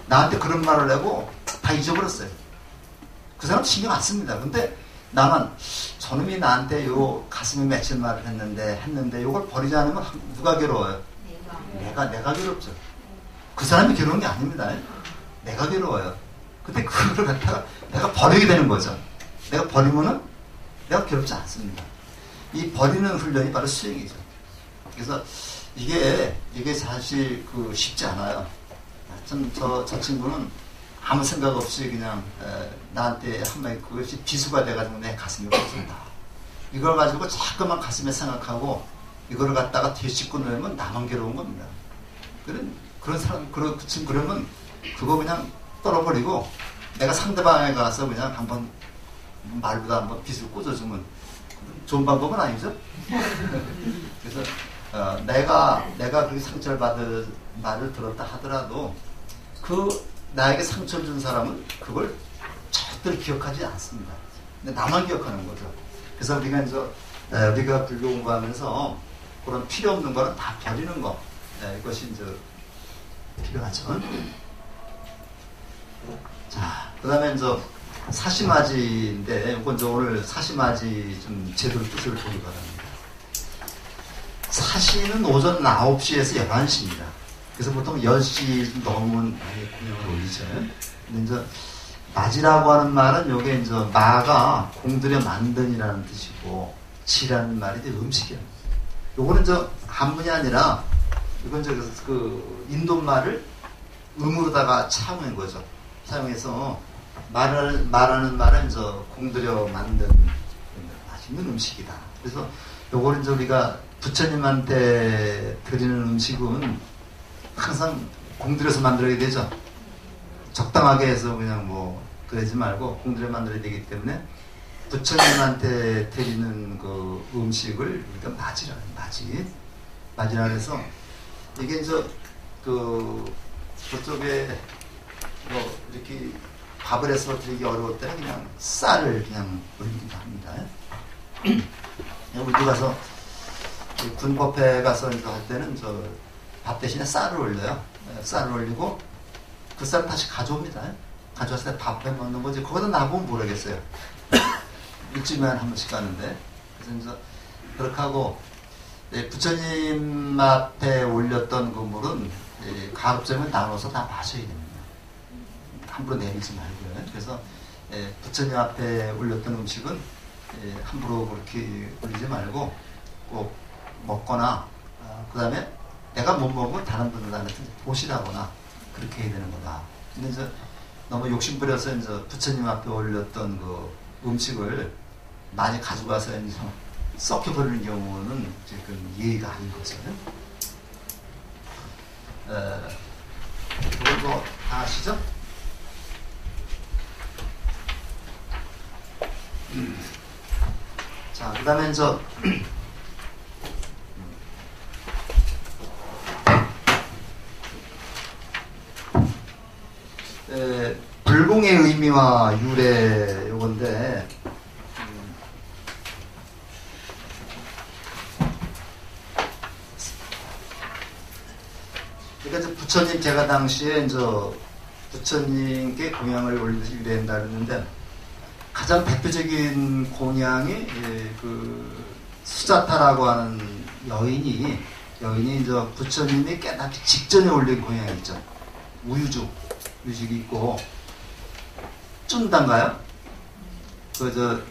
나한테 그런 말을 하고 다 잊어버렸어요. 그 사람 신경 안 씁니다. 근데 나만 저놈이 나한테 요 가슴에 맺힌 말을 했는데 요걸 버리지 않으면 누가 괴로워요? 내가 괴롭죠. 그 사람이 괴로운 게 아닙니다. 내가 괴로워요. 근데 그걸 갖다가 내가 버리게 되는 거죠. 내가 버리면은 내가 괴롭지 않습니다. 이 버리는 훈련이 바로 수행이죠. 그래서 이게 사실 쉽지 않아요. 저 친구는 아무 생각 없이 그냥 나한테 한마디 그것이 비수가 돼가지고 내 가슴에 꽂힌다. 이걸 가지고 자꾸만 가슴에 생각하고 이거를 갖다가 뒤집고 놓으면 나만 괴로운 겁니다. 그런 사람, 그 친구 그러면 그거 그냥 떨어버리고 내가 상대방에 가서 그냥 한번 말보다 한번 빗을 꽂아주면 좋은 방법은 아니죠? 그래서 내가 그렇게 상처를 받을 말을 들었다 하더라도 나에게 상처를 준 사람은 그걸 절대로 기억하지 않습니다. 근데 나만 기억하는 거죠. 그래서 우리가 불교 공부하면서 그런 필요 없는 거는 다 버리는 거, 이것이 필요하죠. 자, 그 다음에 사시마지인데, 이건 오늘 사시마지 좀 제대로 뜻을 보기 바랍니다. 사시는 오전 9시에서 11시입니다. 그래서 보통 10시 넘으면 공양을 올리죠. 근데 마지라고 하는 말은 요게 마가 공들여 만든이라는 뜻이고, 지라는 말이 음식이에요. 요거는 한문이 아니라, 이건 인도말을 음으로다가 차용한 거죠. 사용해서 말하는 말은 공들여 만든 맛있는 음식이다. 그래서 요거는 우리가 부처님한테 드리는 음식은 항상 공들여서 만들어야 되죠. 적당하게 해서 그냥 그러지 말고 공들여 만들어야 되기 때문에 부처님한테 드리는 그 음식을 우리가 맞이라 해서 이게 저쪽에 이렇게 밥을 해서 드리기 어려울 때는 그냥 쌀을 그냥 올리기도 합니다. 우리 가서 군법회 가서 할 때는 밥 대신에 쌀을 올려요. 쌀을 올리고 그 쌀을 다시 가져옵니다. 가져왔을 때 밥해 먹는 거지. 거기다 나보면 모르겠어요. 일주일에 한 번씩 가는데. 그래서 그렇게 하고 부처님 앞에 올렸던 그 물은 가급적이면 나눠서 다 마셔야 됩니다. 함부로 내리지 말고요. 그래서 부처님 앞에 올렸던 음식은 함부로 그렇게 올리지 말고 꼭 먹거나 그 다음에 내가 못 먹으면 다른 분들한테 보시라거나 그렇게 해야 되는 거다. 근데 너무 욕심부려서 이제 부처님 앞에 올렸던 그 음식을 많이 가져가서 이제 썩혀버리는 경우는 지금 예의가 아닌 거죠. 이거 다 아시죠? 자, 그 다음에 불공의 의미와 유래 요건데, 그러니까 이제 부처님, 제가 당시에 이제 부처님께 공양을 올리듯이 유래한다 그랬는데, 가장 대표적인 공양이 그 수자타라고 하는 여인이 이제 부처님이 깨닫기 직전에 올린 공양이 있죠. 유식이 있고, 쭌단가요?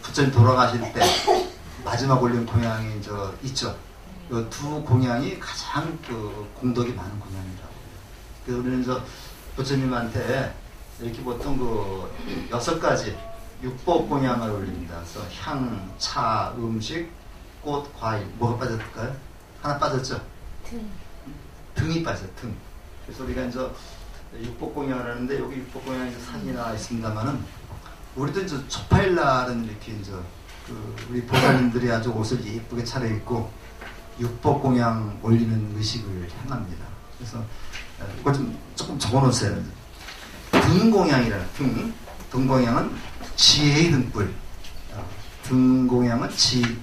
부처님 돌아가실 때 마지막 올린 공양이 있죠. 이 두 공양이 가장 공덕이 많은 공양이라고. 그래서 우리는 부처님한테 이렇게 보통 6가지 육법 공양을 올립니다. 그래서 향, 차, 음식, 꽃, 과일. 뭐가 빠졌을까요? 하나 빠졌죠? 등이 빠졌어요. 등. 그래서 우리가 육법 공양을 하는데, 여기 육법 공양이 사진이 나와 있습니다만은, 우리도 초파일날은 이렇게 우리 보살님들이 아주 옷을 예쁘게 차려입고 육법 공양 올리는 의식을 행합니다. 그래서 이거 조금 적어놓으세요. 등 공양이라. 등 공양은 지혜의 등불. 등 공양은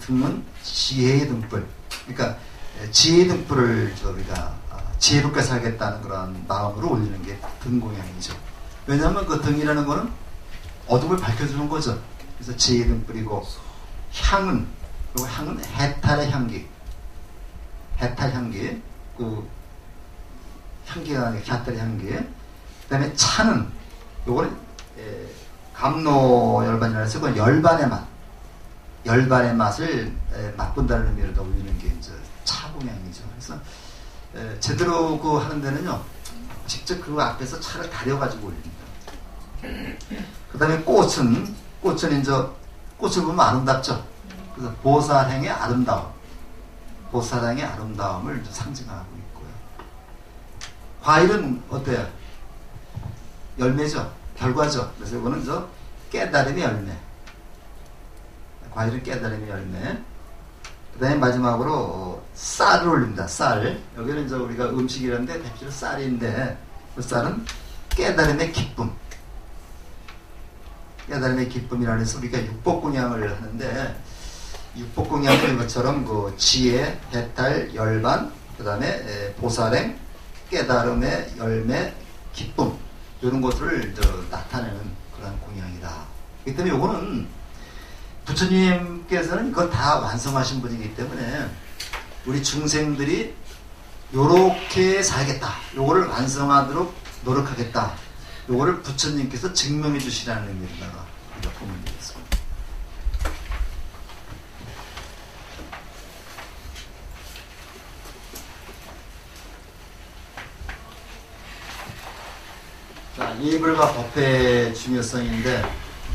등은 지혜의 등불. 그러니까 지혜의 등불을 우리가 지혜롭게 살겠다는 그런 마음으로 올리는 게 등 공양이죠. 왜냐하면 그 등이라는 거는 어둠을 밝혀주는 거죠. 그래서 지혜의 등불이고, 향은 해탈의 향기. 해탈 향기. 향기가 아니라 해탈의 향기. 그 다음에 차는, 요거는 감노열반이라 해서 그 열반의 맛. 열반의 맛을 맛본다는 의미로 올리는 게 차공양이죠. 그래서 제대로 하는 데는요, 직접 그 앞에서 차를 다려가지고 올립니다. 그 다음에 꽃은 꽃을 보면 아름답죠. 그래서 보살행의 아름다움, 보살행의 아름다움을 상징하고 있고요. 과일은 어때요? 열매죠. 결과죠. 그래서 이거는 깨달음의 열매. 과일은 깨달음의 열매. 그 다음에 마지막으로 쌀을 올립니다. 쌀. 여기는 우리가 음식이라는데 대표적으로 쌀인데, 그 쌀은 깨달음의 기쁨. 깨달음의 기쁨이라는 해서 우리가 육법공양을 하는데, 육법공양은 이것처럼 지혜, 해탈, 열반, 그 다음에 보살행, 깨달음의 열매, 기쁨, 이런 것을 나타내는 그런 공양이다. 그렇기 때문에 이거는 부처님께서는 이걸 다 완성하신 분이기 때문에 우리 중생들이 요렇게 살겠다, 요거를 완성하도록 노력하겠다, 요거를 부처님께서 증명해 주시라는 의미로다가 우리가 보면 되겠습니다. 자, 예불과 법회의 중요성인데,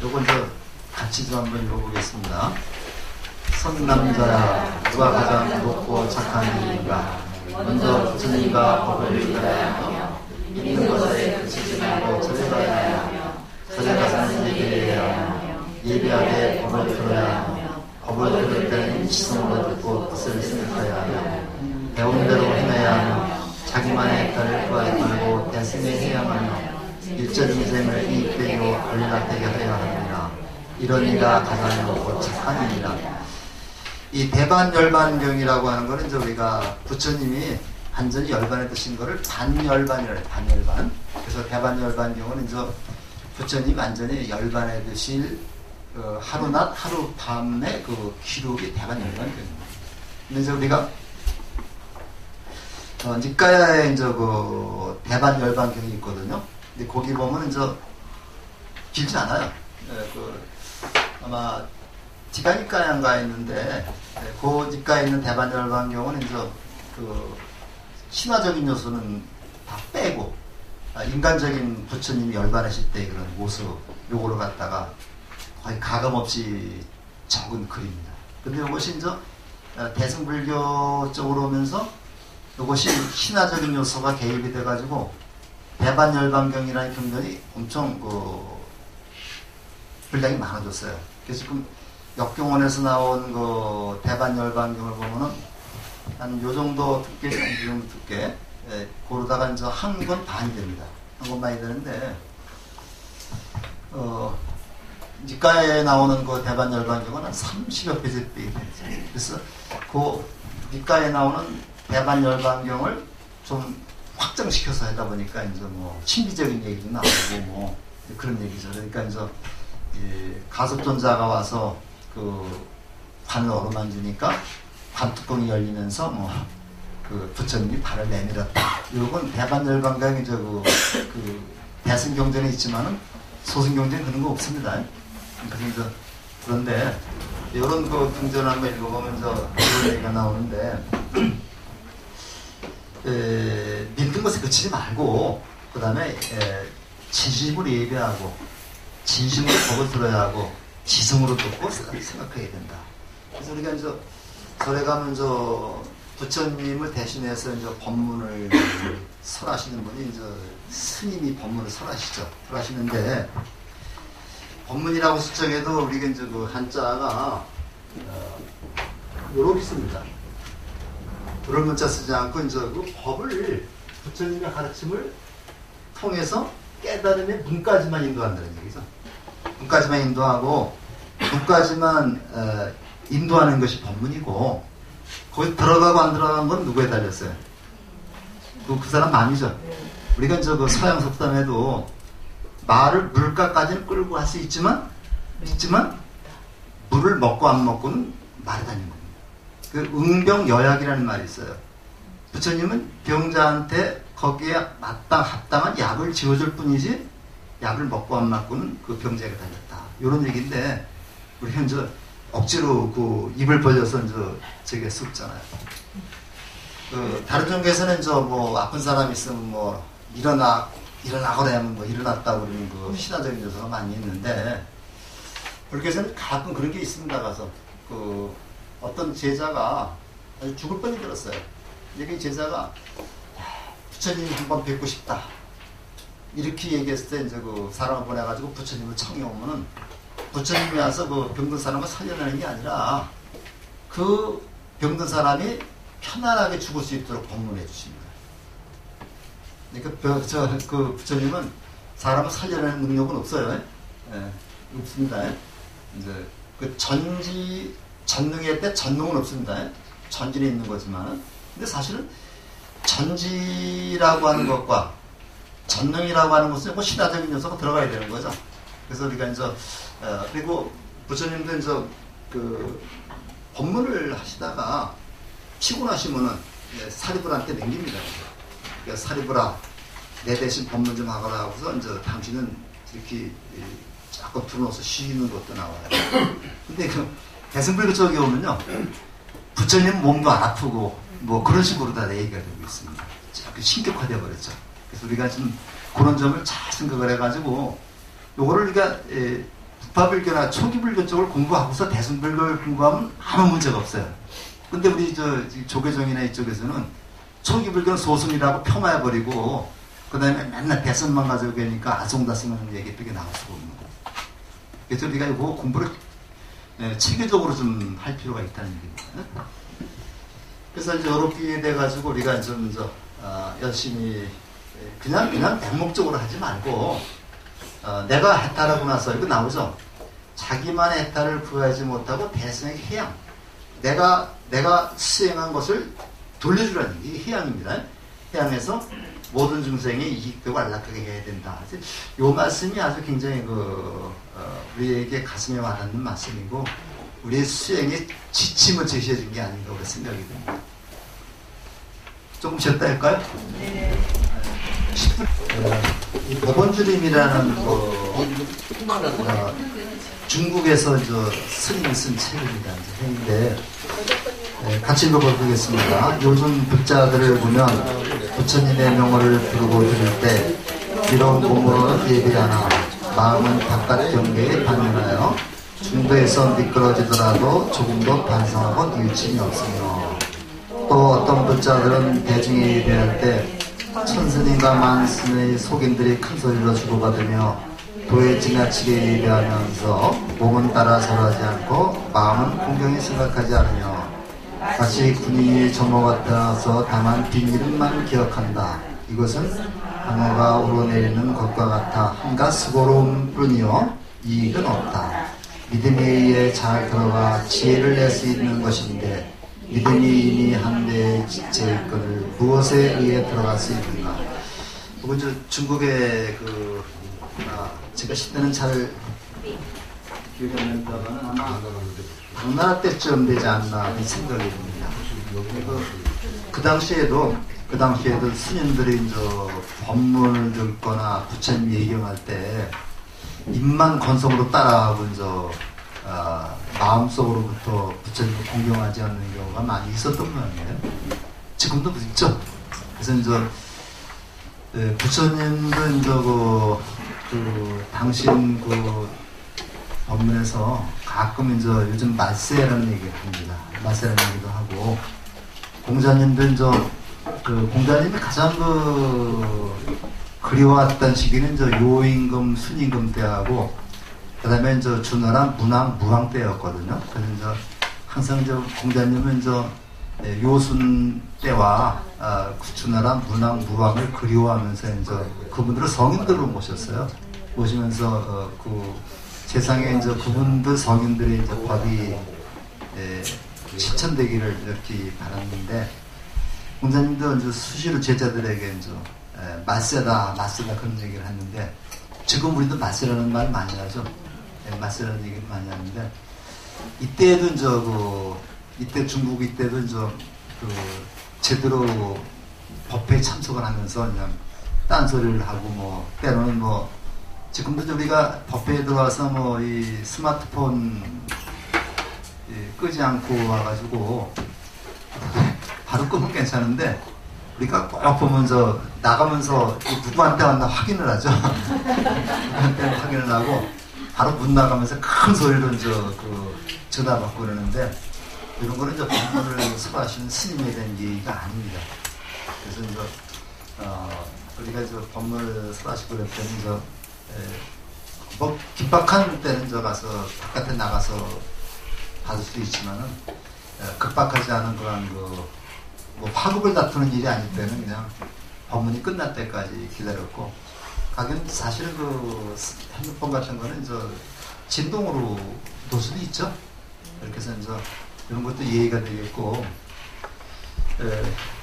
요건 같이 한번 읽어보겠습니다. 선남자야, 누가 가장 높고 착한 이인가? 먼저 부처님과 법을 믿어야 하며, 믿는 것에 그치지 말고 절에가야 하며, 절에 가서는 예배해야 하며, 예배하되 법을 들어야 하며, 법을 들을 때는 지성으로 듣고 뜻을 생각해야 하며, 배운 대로 행해야 하며, 자기만의 딸을 구하지 말고 대승에 해야만 하며, 일절 인생을 이익되고 안락되게 하여야 합니다. 이런 이가 가장 높고 착한 이니라. 이 대반열반경이라고 하는 거는 우리가 부처님이 완전히 열반에 드신 거를 반열반이라 해요. 반열반. 그래서 대반열반경은 부처님이 완전히 열반에 드실 하루낮 하루밤의 그 기록이 대반열반경입니다. 근데 우리가 니까야에 그 대반열반경이 있거든요. 근데 거기 보면 길지 않아요. 아마 디가니까양가 있는데, 그 니까에 있는 대반열반경은 그 신화적인 요소는 다 빼고, 인간적인 부처님이 열반하실 때 그런 모습, 요거를 갖다가 거의 가감없이 적은 글입니다. 근데 이것이 이제 대승불교 쪽으로 오면서 이것이 신화적인 요소가 개입이 돼가지고 대반열반경이라는 경전이 엄청 분량이 많아졌어요. 그래서 지금 역경원에서 나온 그 대반열반경을 보면은 한 요 정도 두께, 이 정도 두께, 고르다가 이제 한 권 반이 됩니다. 한 권 반이 되는데, 니까에 나오는 그 대반열반경은 한 30여 페이지 돼요. 그래서 그 니까에 나오는 대반열반경을 좀 확장시켜서 하다 보니까 이제 뭐 신비적인 얘기도 나오고 뭐 그런 얘기죠. 그러니까 이제 가섭존자가 와서 그 관을 어루만지니까 관 뚜껑이 열리면서 뭐 그 부처님이 발을 내밀었다. 이건 대반열반경이죠. 그 대승경전에 있지만은 소승경전에 그런 거 없습니다. 그런데 이런 그 경전 한번 읽어보면 이런 얘기가 나오는데 믿는 것에 그치지 말고 그 다음에 진심으로 예배하고 진심으로 법을 들어야 하고 지성으로 듣고 생각해야 된다. 그래서 우리가 이제 절에 가면 부처님을 대신해서 이제 법문을 설하시는 분이 이제 스님이 법문을 설하시죠. 설하시는데 법문이라고 수정해도 우리가 이제 그 한자가 요렇게 씁니다. 요런 문자 쓰지 않고 이제 그 법을 부처님의 가르침을 통해서 깨달음의 문까지만 인도한다는 얘기죠. 문까지만 인도하고 문까지만 인도하는 것이 법문이고 거기 들어가고 안 들어간 건 누구에 달렸어요? 그 사람 마음이죠. 우리가 이제 그 서양 속담에도 말을 물가까지는 끌고 갈 수 있지만 물을 먹고 안 먹고는 말이 다닌 겁니다. 그 응병여약이라는 말이 있어요. 부처님은 병자한테 거기에 합당한 약을 지어줄 뿐이지 약을 먹고 안 먹고는 그 병자에게 달렸다. 이런 얘기인데 우리 현재 억지로 그 입을 벌려서 이제 저게 쑥잖아요. 그 다른 종교에서는 뭐 아픈 사람 있으면 뭐 일어나거나 하면 뭐 일어났다고 그러는 그 신화적인 요소가 많이 있는데 불교에서는 가끔 그런 게 있습니다. 가서 그 어떤 제자가 아주 죽을 뻔히 들었어요. 여기 제자가 부처님 한번 뵙고 싶다 이렇게 얘기했을 때 이제 그 사람을 보내가지고 부처님을 청해 오면은 부처님이 와서 그 병든 사람을 살려내는 게 아니라 그 병든 사람이 편안하게 죽을 수 있도록 법문해 주십니다. 그러니까 그 부처님은 사람을 살려내는 능력은 없어요. 없습니다. 이제 그 전능의 때 전능은 없습니다. 전진에 있는 거지만, 근데 사실은 전지라고 하는 것과 전능이라고 하는 것은 뭐 신화적인 요소가 들어가야 되는 거죠. 그래서 우리가 이제 그리고 부처님도 이제 그 법문을 하시다가 피곤하시면은 사리불한테 남깁니다. 그러니까 사리불아, 내 대신 법문 좀 하거라 하고서 이제 당신은 이렇게 자꾸 들어놓아서 쉬는 것도 나와요. 근데 그 대승불교 쪽에 오면요, 부처님 몸도 안 아프고 뭐 그런 식으로 다 얘기가 되고 있습니다. 신격화되어 버렸죠. 그래서 우리가 좀 그런 점을 잘 생각을 해가지고 요거를 우리가 북파불교나 초기불교 쪽을 공부하고서 대승불교를 공부하면 아무 문제가 없어요. 근데 우리 조계종이나 이쪽에서는 초기불교는 소승이라고 폄하해버리고 그 다음에 맨날 대선만 가지고 계니까 아송다송하는 얘기 되게 나올 수가 없는 거예요. 그래서 우리가 이거 공부를 체계적으로 좀 할 필요가 있다는 얘기입니다. 그래서 이제 이렇게 돼가지고 우리가 좀 열심히 그냥 맹목적으로 하지 말고 내가 해탈하고 나서 이거 나오죠. 자기만의 해탈을 구하지 못하고 대승의 해양, 내가 수행한 것을 돌려주라는 게 해양입니다. 해양에서 모든 중생이 이익되고 안락하게 해야 된다. 이 말씀이 아주 굉장히 우리에게 가슴에 와닿는 말씀이고 우리의 수행의 지침을 제시해 준 게 아닌가 그런 생각이 듭니다. 조금 쉬었다 할까요? 네. 이 법원주림이라는 중국에서 스님이 쓴 책입니다. 했는데 같이 읽어보겠습니다. 요즘 불자들을 보면 부처님의 명호를 부르고 들을 때 비록 몸으로 예비하나 마음은 바깥 경계에 반응하여 중도에서 미끄러지더라도 조금도 반성하고 뉘우침이 없으며 또 어떤 불자들은 대중에 예배할 때 천스님과 만스님의 속인들이 큰 소리로 주고받으며 도에 지나치게 예배하면서 몸은 따라 절하지 않고 마음은 공경히 생각하지 않으며 다시 군인이 점호 같아서 다만 뒷이름만 기억한다. 이것은 방어가 오르내리는 것과 같아 한가 수고로움 뿐이요 이익은 없다. 믿음에 의해 잘 들어가 지혜를 낼 수 있는 것인데 믿음이 이미 한 대의 지체일 것을 무엇에 의해 들어갈 수 있는가. 그리고 중국의 제가 10대는 잘 기억이 안 나다만 아마 당나라 때쯤 되지 않나 이 생각이 듭니다. 그 당시에도 스님들이 이제 법문을 듣거나 부처님 예경할 때 입만 건성으로 따라하고 이제 마음속으로부터 부처님을 공경하지 않는 경우가 많이 있었던 모양이에요. 지금도 있죠. 그래서 이제 부처님도 이제 당신 법문에서 가끔 이제 요즘 말세라는 얘기를 합니다. 말세라는 얘기도 하고 공자님도 이제 공자님이 가장 그리워했던 시기는 이제 요임금, 순임금 때하고 그 다음에 이제 주나라 문왕, 무왕 때였거든요. 그래서 이제 항상 이제 공자님은 이제 요순 때와 주나라 문왕, 무왕을 그리워하면서 이제 그분들을 성인들로 모셨어요. 모시면서 세상에 이제 그분들 성인들의 이제 법이 실천되기를 이렇게 바랐는데 공자님도 이제 수시로 제자들에게 이제 맞세다 그런 얘기를 했는데 지금 우리도 맞세라는 말 많이 하죠. 맞세라는 얘기를 많이 하는데 이때도 이제 이때 중국 이때도 이제 제대로 법회에 참석을 하면서 그냥 딴소리를 하고 때로는 지금도 우리가 법회에 들어와서 이 스마트폰 끄지 않고 와가지고 바로 끄면 괜찮은데 우리가 꼭 보면서 나가면서 누구한테 왔나 확인을 하죠. 누구한테 확인을 하고 바로 문 나가면서 큰 소리로 이제 전화 받고 그러는데 이런 거는 이제 법문을 설하시는 스님에 대한 예의가 아닙니다. 그래서 이제 우리가 이제 법문을 설하시고 그럴 때는 이제 긴박한 때는 저 가서 바깥에 나가서 받을 수도 있지만은 급박하지 않은 그런 화급을 다투는 일이 아닐 때는 그냥 법문이 끝날 때까지 기다렸고 가긴 사실은 핸드폰 같은 거는 진동으로 놓을 수도 있죠. 그렇게 해서 이런 것도 예의가 되겠고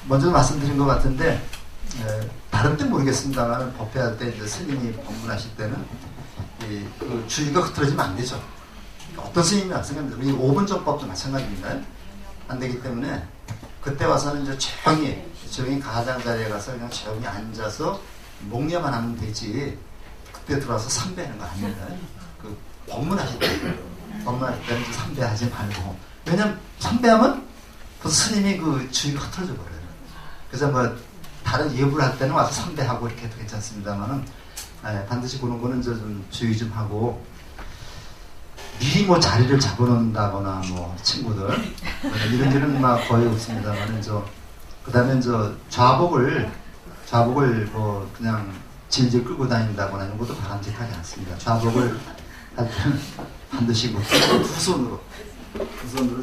먼저 말씀드린 것 같은데 다른 때 모르겠습니다만 법회할 때 스님이 법문하실 때는 주의가 흐트러지면 안 되죠. 어떤 스님이 마찬가지입니다. 우리 5분 전법도 마찬가지입니다. 안 되기 때문에 그때 와서는 조용히 가장 자리에 가서 그냥 조용히 앉아서 목례만 하면 되지 그때 들어와서 삼배하는 거 아닙니다. 법문하실 때는 삼배하지 말고 왜냐면 삼배하면 그 스님이 주의가 흐트러져 버려요. 그래서 다른 예불 할 때는 와서 삼배하고 이렇게 해도 괜찮습니다만은 반드시 그런 거는 좀 주의 좀 하고 미리 자리를 잡아놓는다거나 친구들 이런 일은 거의 없습니다만은 그 다음에 좌복을 그냥 질질 끌고 다닌다거나 이런 것도 바람직하지 않습니다. 좌복을 할 때는 반드시 두 손으로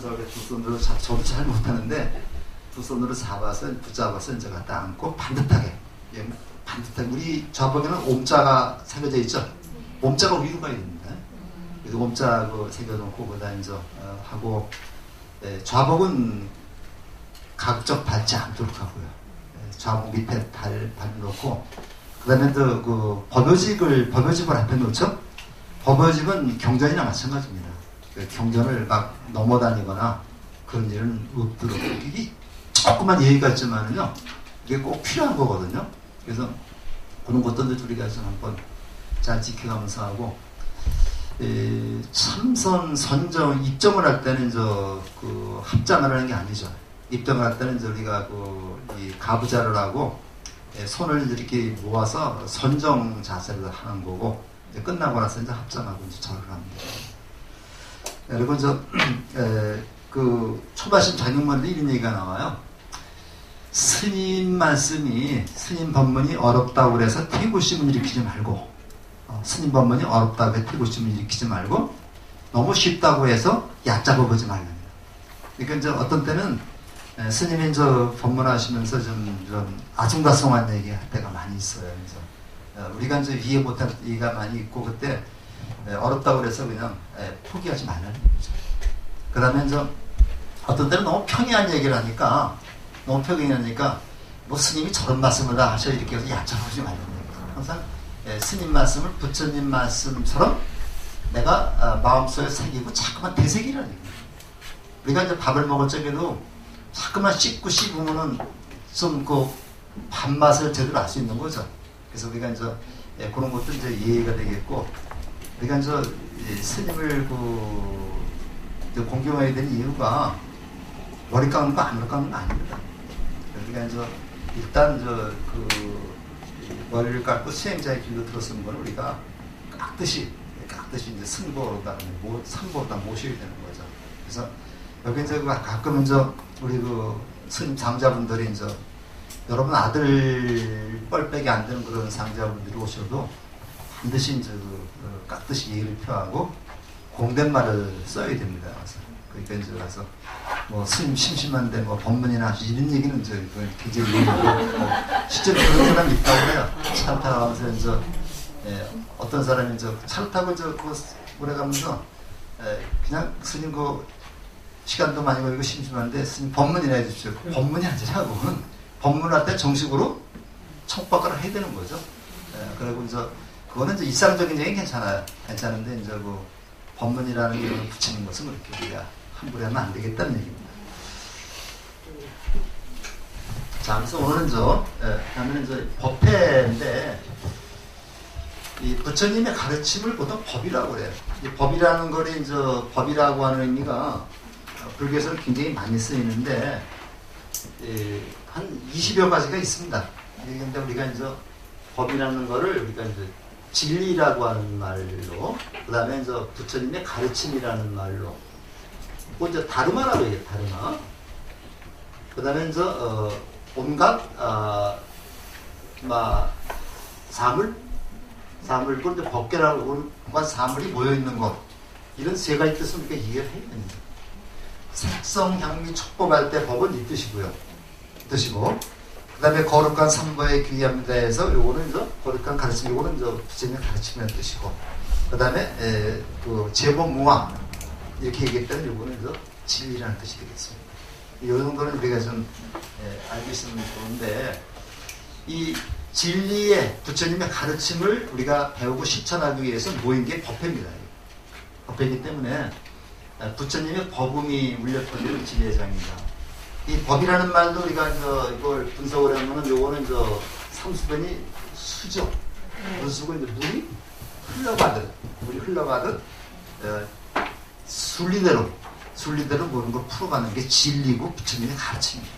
저도 잘 못하는데 두 손으로 붙잡아서 이제 갖다 안고 반듯하게 우리 좌복에는 옴자가 새겨져 있죠. 옴자가 위로 가야 됩니다. 그래서 옴자 새겨놓고 그다음 이제 하고 좌복은 각적 밟지 않도록 하고요. 좌복 밑에 발 놓고 그다음에 또 법요직을 앞에 놓죠. 법요직은 경전이나 마찬가지입니다. 경전을 막 넘어다니거나 그런 일은 없도록 이게 조금만 예의가 있지만은요 이게 꼭 필요한 거거든요. 그래서 그런 것도 우리가 좀 한번 잘 지켜가면서 하고 참선, 선정, 입정을 할 때는 합장을 하는 게 아니죠. 입정을 할 때는 우리가 이 가부자를 하고 손을 이렇게 모아서 선정 자세를 하는 거고, 이제 끝나고 나서 이제 합장하고 이제 절을 합니다. 그리고 그 초바심 작용문에 이런 얘기가 나와요. 스님 말씀이, 스님 법문이 어렵다고 그래서 태구심을 일으키지 말고, 스님 법문이 어렵다고 해서 태구심을 일으키지 말고, 너무 쉽다고 해서 얕잡아 보지 말랍니다. 그러니까 이제 어떤 때는 스님이 법문하시면서 좀 아중다송한 얘기 할 때가 많이 있어요. 그래서 우리가 이제 이해 못할 얘기가 많이 있고, 그때 어렵다고 그래서 그냥 포기하지 말라는 얘기죠. 그 다음에 이제 어떤 때는 너무 평이한 얘기를 하니까, 뭐 스님이 저런 말씀을 다 하셔 이렇게 해서 얕잡아보지 말라는 얘기죠. 항상 스님 말씀을 부처님 말씀처럼 내가 마음속에 새기고 자꾸만 되새기라는 얘기예요. 우리가 이제 밥을 먹을 적에도 자꾸만 씹으면은 좀 그 밥맛을 제대로 알 수 있는 거죠. 그래서 우리가 이제 그런 것도 이제 이해가 되겠고, 우리가 이제 스님을 공경해야 되는 이유가 머리 깎는 거 안 깎는 거 아닙니다. 우리가 이제 일단 머리를 깎고 수행자의 길로 들어서는 건 우리가 깎듯이 이제 선보다 모셔야 되는 거죠. 그래서 여기 이제 가끔 이제 우리 스님 장자분들이 이제 여러분 아들 뻘백이 안 되는 그런 장자분들이 오셔도 반드시 이제 깎듯이 예의를 표하고 공댓말을 써야 됩니다. 그러니까 이제 가서 뭐 스님 심심한데 뭐 법문이나 이런 얘기는 이제 굉장히 예의고, 실제로 그런 사람이 있다고 해요. 차 타가면서 이제 어떤 사람이 이제 차를 타고 이제 오래 가면서 그냥 스님 시간도 많이 걸리고 심심한데 스님 법문이나 해주십시오. 법문이 아니라고 법문할 때 정식으로 청박을 해야 되는 거죠. 그리고 이제 그거는 이제 일상적인 얘기는 괜찮은데 이제 법문이라는 게 붙이는 것은 그렇게 우리가 함부로 하면 안 되겠다는 얘기입니다. 자, 그래서 오늘은 다음에는 이제 법회인데, 이 부처님의 가르침을 보통 법이라고 그래요. 이 법이라는 거를 이제 법이라고 하는 의미가 불교에서는 굉장히 많이 쓰이는데, 한 20여 가지가 있습니다. 그런데 우리가 이제 법이라는 거를 우리가 이제 진리라고 하는 말로, 그 다음에 이제 부처님의 가르침이라는 말로, 뭐 이제 다르마라고 얘기해요. 다르마. 그 다음에 이제 온갖 사물, 그런데 법계라고 온갖 사물이 모여 있는 것, 이런 세 가지 뜻을 우리가 이해를 해야 됩니다. 색성, 향미, 촉법할 때 법은 이 뜻이고요. 그 다음에 거룩한 삼보에 귀의합니다 해서 요거는 이제 거룩한 가르침, 요거는 이제 부처님의 가르침이라는 뜻이고, 그 다음에 제법무왕 이렇게 얘기했다면 요거는 이제 진리라는 뜻이 되겠습니다. 이 정도는 우리가 좀 알고 있으면 좋은데, 이 진리의 부처님의 가르침을 우리가 배우고 실천하기 위해서 모인 게 법회입니다. 법회이기 때문에 부처님의 법음이 울려 퍼지는 진리의 장입니다. 이 법이라는 말도 우리가 이걸 분석을 하면은 요거는 삼수변이 수죠. 수고 이제 물이 흘러가듯 순리대로 모든 걸 풀어가는 게 진리고 부처님의 가르침입니다.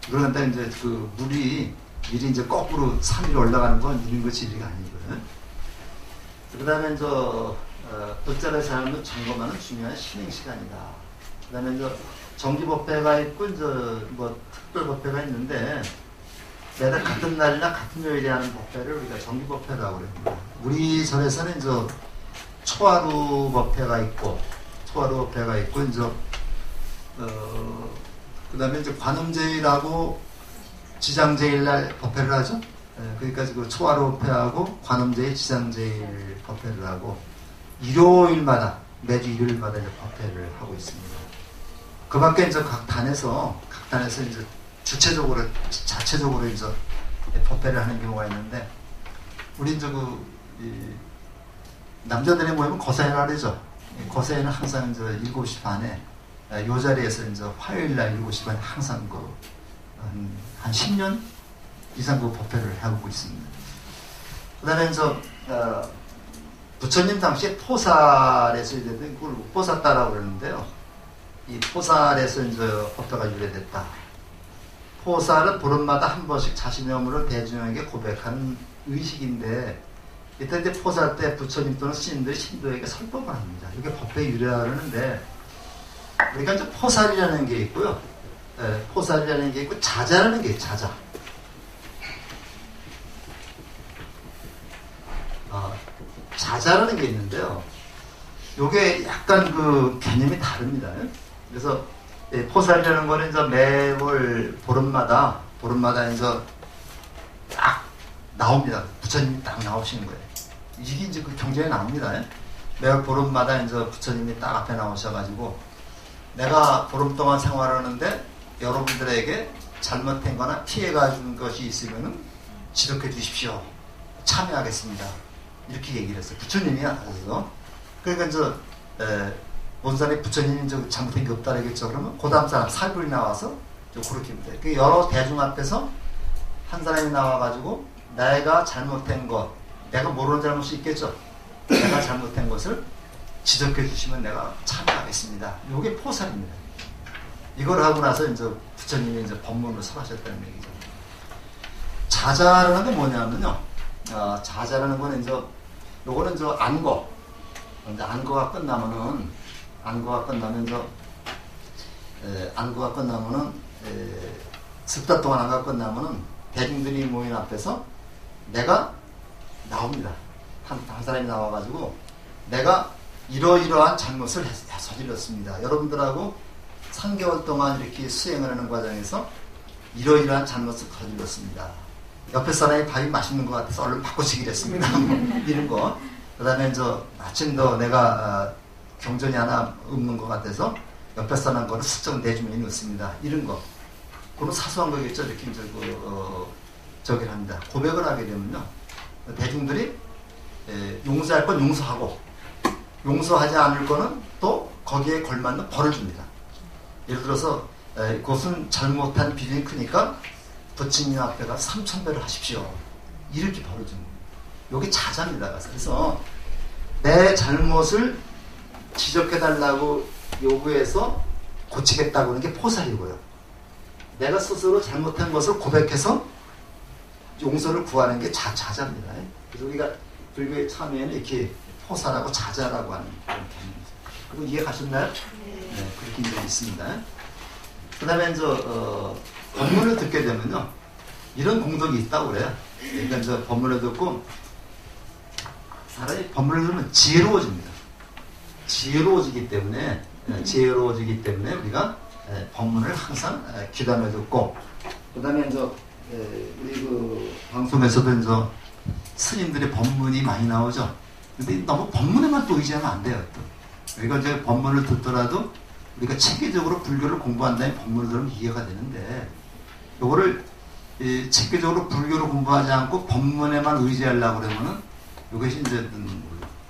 그러니까 이제 물이 미리 이제 거꾸로 산 위로 올라가는 건 이런 거 진리가 아니거든. 그 다음에 돗자리에 사람을 점검하는 중요한 신행 시간이다. 그 다음에 정기법회가 있고 특별법회가 있는데, 매달 같은 날이나 같은 요일에 하는 법회를 우리가 정기법회라고 그럽니다. 우리 절에서는 초하루 법회가 있고 그 다음에 관음제일하고 지장제일날 법회를 하죠. 그러니까 초하루 법회하고 관음제일, 지장제일 법회를 하고, 매주 일요일마다 법회를 하고 있습니다. 그 밖에 각 단에서 자체적으로 법회를 하는 경우가 있는데, 우리 남자들의 모임은 거사회를 하죠. 거사회는 항상 7시 반에, 요 자리에서 화요일날 7시 반에 항상 한 10년 이상 법회를 하고 있습니다. 그 다음에 부처님 당시에 포살에서 그걸 포사따라고 그러는데요. 이 포살에서 법회가 유래됐다. 포살은 보름마다 한 번씩 자신의 업무를 대중에게 고백하는 의식인데, 이때 이제 포살 때 부처님 또는 스님들이 신도에게 설법을 합니다. 이게 법에 유래하는데, 우리가 이제 포살이라는 게 있고요. 포살이라는 게 있고, 자자라는 게 있어요. 자자. 자자라는 게 있는데요. 요게 약간 그 개념이 다릅니다. 그래서 포살이라는 거는 이제 매월 보름마다 이제 딱 나옵니다. 부처님이 딱 나오시는 거예요. 이게 이제 그 경전에 나옵니다. 매월 보름마다 이제 부처님이 딱 앞에 나오셔가지고, 내가 보름 동안 생활하는데 여러분들에게 잘못된 거나 피해가 준 것이 있으면은 지적해 주십시오. 참여하겠습니다. 이렇게 얘기를 했어요. 부처님이야. 그래서 그러니까 이제 본산에 부처님이 잘못된 게 없다 그러겠죠. 그러면 그 다음 사람 살불이 나와서 그렇게 합니다. 그 여러 대중 앞에서 한 사람이 나와가지고 내가 잘못된 것, 내가 모르는 잘못이 있겠죠. 내가 잘못된 것을 지적해 주시면 내가 참여하겠습니다. 이게 포살입니다. 이걸 하고 나서 이제 부처님이 이제 법문을 설하셨다는 얘기죠. 자자라는 건 뭐냐면요. 자자라는 거는 이제 요거는 저 안거. 근데 안거가 끝나면은 습다 동안 안거가 끝나면은 대중들이 모인 앞에서 내가 나옵니다. 한 사람이 나와가지고 내가 이러이러한 잘못을 저질렀습니다. 여러분들하고 3개월 동안 이렇게 수행을 하는 과정에서 이러이러한 잘못을 저질렀습니다. 옆에 사람이 밥이 맛있는 것 같아서 얼른 바꿔주기로 했습니다. 이런 거. 그 다음에 마침 더 내가 경전이 하나 없는 것 같아서 옆에 사람 거를 슬쩍 내주면 넣습니다. 이런 거. 그런 사소한 거겠죠. 이렇게 저기를 합니다. 고백을 하게 되면요. 대중들이 용서할 건 용서하고, 용서하지 않을 거는 또 거기에 걸맞는 벌을 줍니다. 예를 들어서 그것은 잘못한 비중이 크니까 부처님 앞에 가서 3,000배를 하십시오. 이렇게 벌을 줍니다. 이게 자자입니다. 그래서 내 잘못을 지적해달라고 요구해서 고치겠다고 하는 게 포살이고요. 내가 스스로 잘못한 것을 고백해서 용서를 구하는 게 자자입니다. 그래서 우리가 불교에 참여에는 이렇게 포살하고 자자라고 하는 그런 개념이죠. 그리고 이해 가셨나요? 네, 그렇게 이제 있습니다. 그 다음에 법문을 듣게 되면요. 이런 공덕이 있다고 그래요. 그러니까 법문을 듣고 사람이 법문을 들으면 지혜로워집니다. 지혜로워지기 때문에 우리가 법문을 항상 귀담아 듣고, 그 다음에 우리 그 방송에서도 스님들의 법문이 많이 나오죠. 근데 너무 법문에만 또 의지하면 안 돼요. 또 우리가 법문을 듣더라도 우리가 체계적으로 불교를 공부한 다음에 법문을 들으면 이해가 되는데, 요거를 체계적으로 불교를 공부하지 않고 법문에만 의지하려고 그러면은 이것이 이제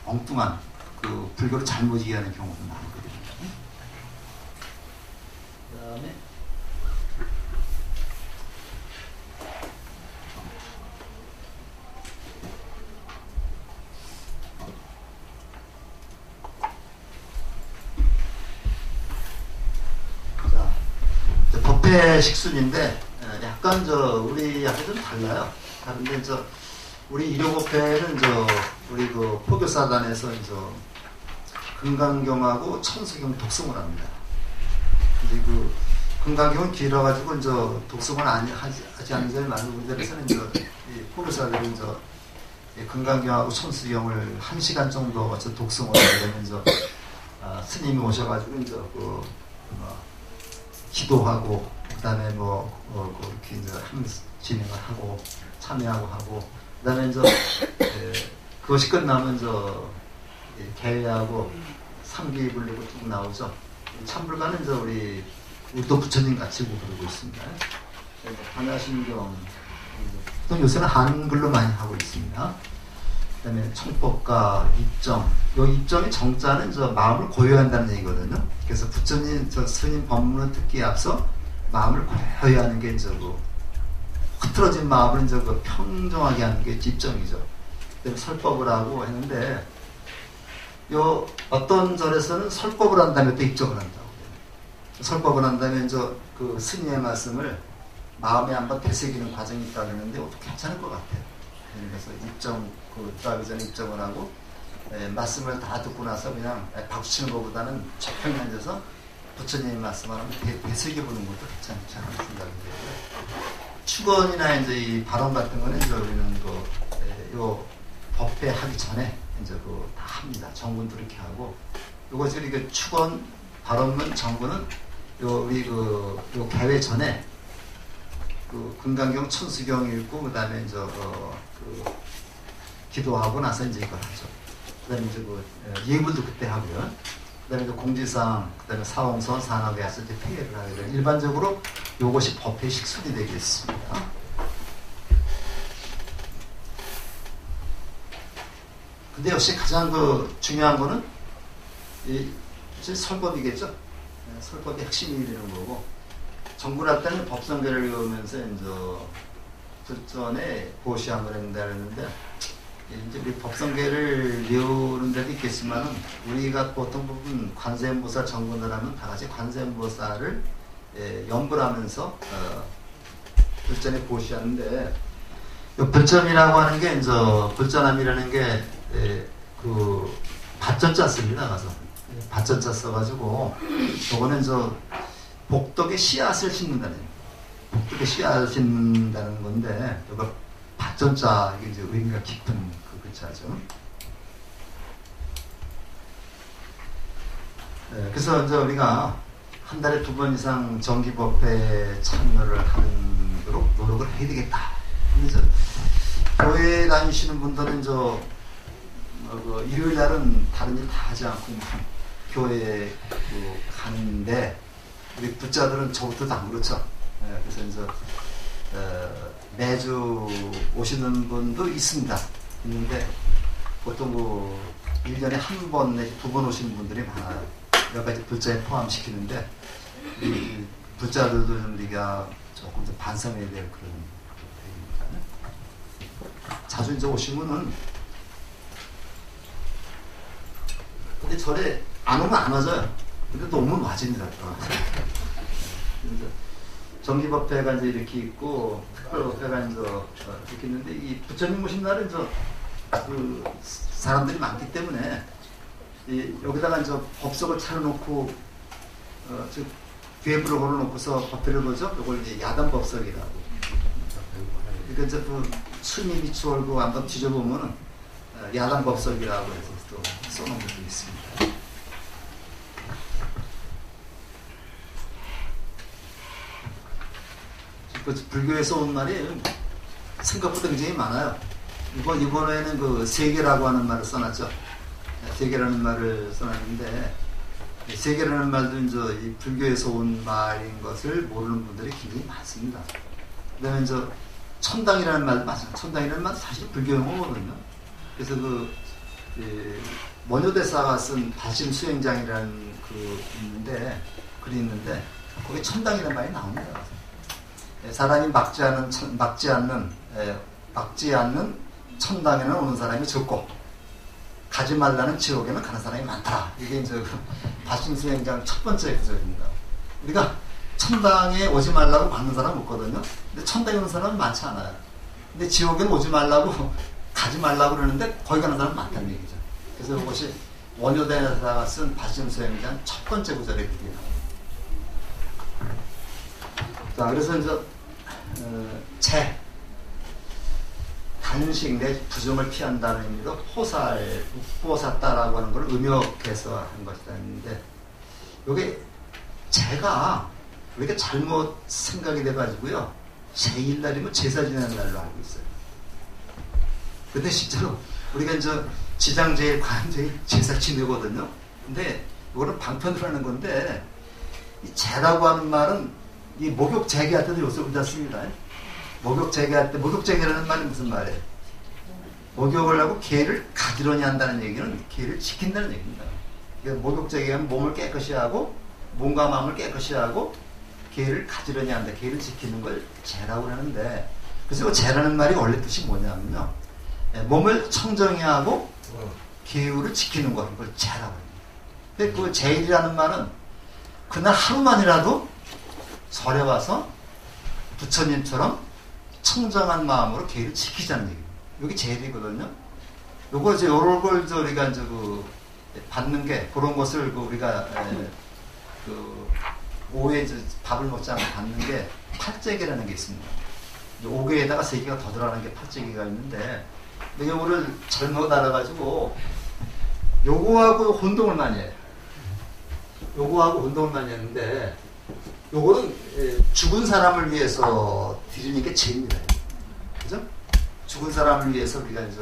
엉뚱한 그 불교를 잘못 이해하는 경우도 많거든요. 그 다음에 법회 식순인데 약간 우리하고 좀 달라요. 다른데 우리 일요법회는 우리 그 포교사단에서 금강경하고 천수경 독송을 합니다. 근데 그 금강경은 길어가지고 독송을 하지 않는 사람이 많은 분들에서는 포교사들은 금강경하고 천수경을 1시간 정도 독송을 하게 되면 스님이 오셔가지고 기도하고, 그 다음에 이렇게 진행을 하고, 참여하고 하고, 그 다음에 그것이 끝나면 개회하고 삼기 부르고 쭉 나오죠. 참불가는 우리 또 부처님 같이 부르고 있습니다. 반야신경, 또 요새는 한글로 많이 하고 있습니다. 그 다음에 청법가, 입정. 요 입정의 정자는 마음을 고요한다는 얘기거든요. 그래서 부처님, 스님 법문을 듣기에 앞서 마음을 고요히 하는 게 흐트러진 마음을 평정하게 하는 게 입정이죠. 그다음에 설법을 하고 했는데, 어떤 절에서는 설법을 한 다음에 또 입정을 한다고 해요. 설법을 한 다음에 그 스님의 말씀을 마음에 한번 되새기는 과정이 있다 그러는데 괜찮을 것 같아요. 그래서 들어가기 전에 입점을 하고 말씀을 다 듣고 나서 그냥 박수치는 것보다는 조용히 앉아서 부처님의 말씀을 한번 되새겨보는 것도 괜찮지 않은 생각이 들고요. 축원이나 이제 이 발언 같은 거는 이제 우리는 요 법회 하기 전에 이제 다 합니다. 정군도 이렇게 하고 요것을 이게 축원, 발언문, 정군은 우리 요 개회 전에 금강경, 천수경 읽고 그다음에 이제 기도하고 나서 이제 이걸 하죠. 그다음에 이제 예불도 그때 하고요. 그다음에 공지사항, 그다음에 사홍선, 산업에 와서 이제 폐회를 하게 돼요. 일반적으로 요것이 법회 식순이 되겠습니다. 근데 역시 가장 중요한 거는 설법이겠죠. 설법이 핵심이 되는 거고, 정군할 때는 법성계를 외우면서 이제 불전에 보시함을 한다 그랬는데, 이제 우리 법성계를 외우는 데도 있겠지만, 우리가 보통 부분 관세음보살 정군을 하면 다 같이 관세음보살을 연불 하면서 불전에 보시하는데, 불전이라고 하는 게 이제 불전함이라는 게 밭전자 씁니다. 가서 밭전자 써가지고 요거는 복덕의 씨앗을 심는다는, 복덕의 씨앗을 심는다는 건데, 이거 밭전자, 이게 이제 의미가 깊은 글자죠. 그래서 이제 우리가 한 달에 2번 이상 정기법회에 참여를 하도록 노력을 해야 되겠다. 근데 교회 다니시는 분들은 일요일 날은 다른 일 다 하지 않고 교회에 가는데, 우리 부자들은 저부터도 안 그렇죠. 그래서 이제 매주 오시는 분도 있는데 보통 1년에 한 번 내지 2번 오시는 분들이 많아요. 몇 가지 불자에 포함시키는데, 이 불자들도 좀 우리가 조금 더 반성해야 될 그런 얘기입니다. 자주 이제 오시면은, 근데 절에 안 오면 안 와져요. 근데 또 오면 와집니다. 정기법회가 이제 이렇게 있고, 특별법회가 이제 이렇게 있는데, 이 부처님 오신 날은 사람들이 많기 때문에, 여기다가 이제 법석을 차려놓고, 괴부를 걸어놓고서 법회를 보죠. 이걸 이제 야단법석이라고. 그러니까 이제 숨이 미추얼고 한번 뒤져보면은, 야단법석이라고 해서 또 써놓은 것도 있습니다. 불교에서 온 말이 생각보다 굉장히 많아요. 이번에는 세계라고 하는 말을 써놨죠. 세계라는 말을 써놨는데, 세계라는 말도 이제 이 불교에서 온 말인 것을 모르는 분들이 굉장히 많습니다. 그 다음에 이제 천당이라는 말도 맞아요. 천당이라는 말도 사실 불교 용어거든요. 그래서 원효대사가 쓴 발심 수행장이라는 글이 있는데, 거기에 천당이라는 말이 나옵니다. 사람이 막지 않는 천당에는 오는 사람이 적고, 가지 말라는 지옥에는 가는 사람이 많더라. 이게 이제 발심수행장 첫 번째 구절입니다. 우리가 천당에 오지 말라고 막는 사람 없거든요. 근데 천당에 오는 사람은 많지 않아요. 근데 지옥에는 오지 말라고, 가지 말라고 그러는데 거기 가는 사람은 많다는 얘기죠. 그래서 이것이 원효대사가 쓴 발심수행장 첫 번째 구절에 그게 나옵니다. 자, 그래서 이제 단식 내 부정을 피한다는 의미로 호살, 묵보샀다라고 하는 걸 음역해서 한 것이다 했는데, 이게 제가 이렇게 잘못 생각이 돼가지고요, 제1날이면 제사 지내는 날로 알고 있어요. 근데 실제로 우리가 이제 지장제일, 관제일 제사 지내거든요. 근데 이거는 방편으로 하는 건데, 이 제라고 하는 말은 이 목욕 재개할 때도 요새 우리가 씁니다. 목욕 재개할 때, 목욕 재개라는 말이 무슨 말이에요? 목욕을 하고 개를 가지런히 한다는 얘기는 개를 지킨다는 얘기입니다. 그러니까 목욕 재개하면 몸을 깨끗이 하고, 몸과 마음을 깨끗이 하고, 개를 가지런히 한다. 개를 지키는 걸 재라고 하는데, 그래서 재라는 말이 원래 뜻이 뭐냐면요, 몸을 청정히 하고 계율을 지키는 걸 재라고 합니다. 근데 그 제일이라는 말은 그날 하루만이라도 절에 와서 부처님처럼 청정한 마음으로 계율을 지키자는 얘기입니다. 이게 제일이거든요. 요거 이제 요런 걸 우리가 이제 받는 게 그런 것을 우리가 오후에 이제 밥을 먹지 않고 받는 게 팔재기라는 게 있습니다. 5개에다가 3개가 더 들어가는 게 팔재기가 있는데 요거를 잘못 알아가지고 요거하고 혼동을 많이 해요. 요거하고 혼동을 많이 했는데 요거는 죽은 사람을 위해서 드리는 게 제입니다. 그죠? 죽은 사람을 위해서 우리가 이제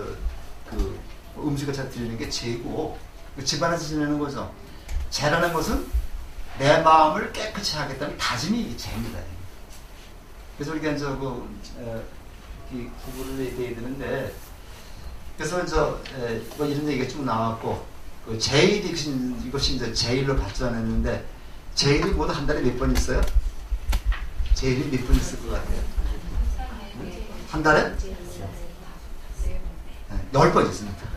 그 음식을 잘 드리는 게 제이고 집안에서 지내는 거죠. 제라는 것은 내 마음을 깨끗이 하겠다는 다짐이 제입니다. 그래서 우리가 이제 이 구분을 얘기해야 되는데 그래서 이제 뭐 이런 얘기가 좀 나왔고 그 제일이 이것이 이제 제일로 발전했는데 제일이 모두 한 달에 몇 번 있어요? 제일이 몇 번 있을 것 같아요? 한 달에? 10번 있습니다.